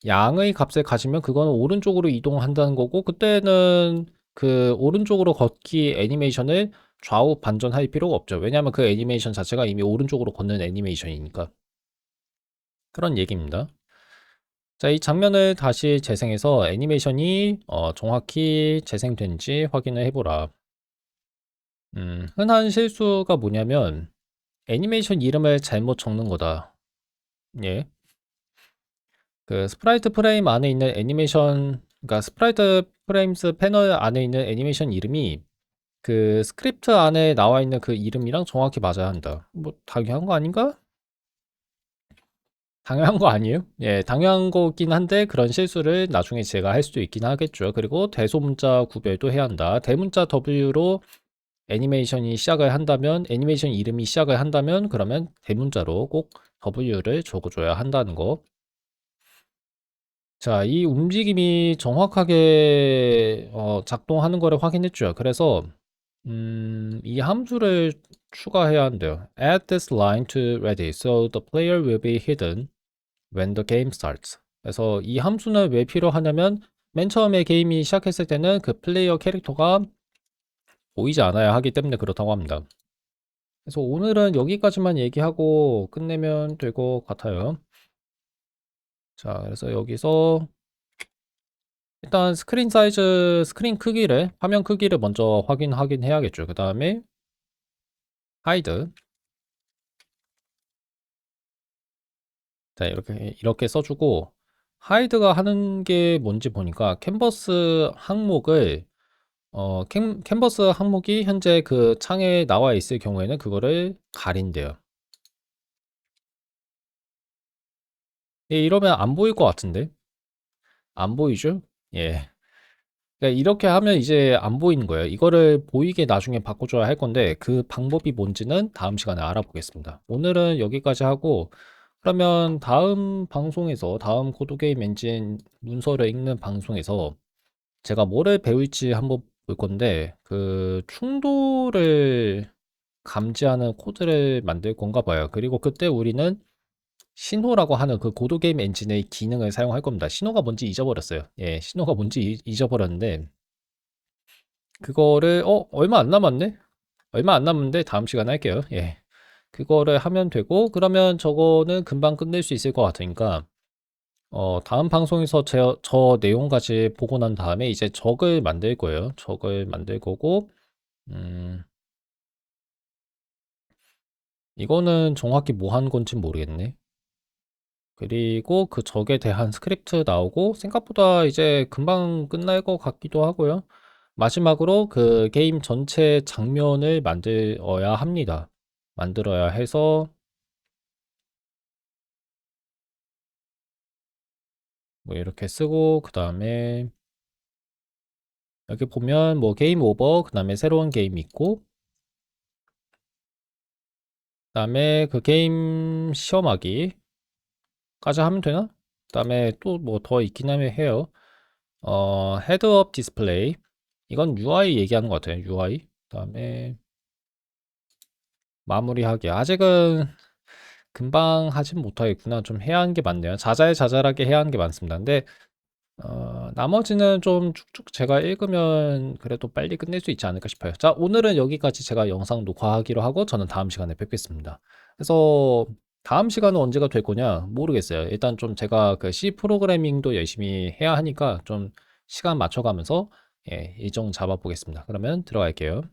S1: 양의 값을 가지면 그거는 오른쪽으로 이동한다는 거고, 그때는 그 오른쪽으로 걷기 애니메이션을 좌우 반전할 필요가 없죠. 왜냐하면 그 애니메이션 자체가 이미 오른쪽으로 걷는 애니메이션이니까. 그런 얘기입니다. 자, 이 장면을 다시 재생해서 애니메이션이 정확히 재생된지 확인을 해보라. 흔한 실수가 뭐냐면 애니메이션 이름을 잘못 적는 거다. 예. 그 스프라이트 프레임 안에 있는 애니메이션, 그러니까 스프라이트 프레임스 패널 안에 있는 애니메이션 이름이 그 스크립트 안에 나와 있는 그 이름이랑 정확히 맞아야 한다. 뭐 당연한 거 아닌가? 당연한 거 아니에요? 예, 당연한 거긴 한데 그런 실수를 나중에 제가 할 수도 있긴 하겠죠. 그리고 대소문자 구별도 해야 한다. 대문자 W로 애니메이션이 시작을 한다면, 애니메이션 이름이 시작을 한다면 그러면 대문자로 꼭 W를 적어줘야 한다는 거. 자, 이 움직임이 정확하게 작동하는 거를 확인했죠. 그래서 이 함수를 추가해야 한대요. Add this line to ready so the player will be hidden when the game starts. 그래서 이 함수는 왜 필요하냐면 맨 처음에 게임이 시작했을 때는 그 플레이어 캐릭터가 보이지 않아야 하기 때문에 그렇다고 합니다. 그래서 오늘은 여기까지만 얘기하고 끝내면 될 것 같아요. 자, 그래서 여기서 일단 스크린 사이즈, 스크린 크기를, 화면 크기를 먼저 확인 해야겠죠. 그 다음에 하이드. 자, 이렇게 써주고, 하이드가 하는 게 뭔지 보니까 캔버스 항목을, 캔버스 항목이 현재 그 창에 나와 있을 경우에는 그거를 가린대요. 예, 이러면 안 보일 것 같은데? 안 보이죠? 예. 그러니까 이렇게 하면 이제 안 보이는 거예요. 이거를 보이게 나중에 바꿔줘야 할 건데 그 방법이 뭔지는 다음 시간에 알아보겠습니다. 오늘은 여기까지 하고 그러면 다음 방송에서 다음 코드게임 엔진 문서를 읽는 방송에서 제가 뭐를 배울지 한번 볼 건데 그 충돌을 감지하는 코드를 만들 건가 봐요. 그리고 그때 우리는 신호라고 하는 그 고도게임 엔진의 기능을 사용할 겁니다. 신호가 뭔지 잊어버렸어요. 예, 신호가 뭔지 잊어버렸는데 그거를 얼마 안 남았네? 얼마 안 남았는데 다음 시간에 할게요. 예. 그거를 하면 되고 그러면 저거는 금방 끝낼 수 있을 것 같으니까 다음 방송에서 저 내용까지 보고 난 다음에 이제 적을 만들 거예요. 적을 만들 거고 음, 이거는 정확히 뭐 한 건지 모르겠네. 그리고 그 적에 대한 스크립트 나오고 생각보다 이제 금방 끝날 것 같기도 하고요. 마지막으로 그 게임 전체 장면을 만들어야 합니다. 만들어야 해서 뭐 이렇게 쓰고 그 다음에 여기 보면 뭐 게임 오버 그 다음에 새로운 게임 있고 그 다음에 그 게임 시험하기까지 하면 되나? 그 다음에 또 뭐 더 있긴 하면 해요. 헤드업 디스플레이 이건 UI 얘기하는 것 같아요. UI 그 다음에 마무리하기 아직은 금방 하진 못하겠구나. 좀 해야 하는 게 많네요. 자잘자잘하게 해야 하는 게 많습니다. 근데 나머지는 좀 쭉쭉 제가 읽으면 그래도 빨리 끝낼 수 있지 않을까 싶어요. 자, 오늘은 여기까지 제가 영상 녹화하기로 하고 저는 다음 시간에 뵙겠습니다. 그래서 다음 시간은 언제가 될 거냐 모르겠어요. 일단 좀 제가 그 C 프로그래밍도 열심히 해야 하니까 좀 시간 맞춰가면서 예, 일정 잡아보겠습니다. 그러면 들어갈게요.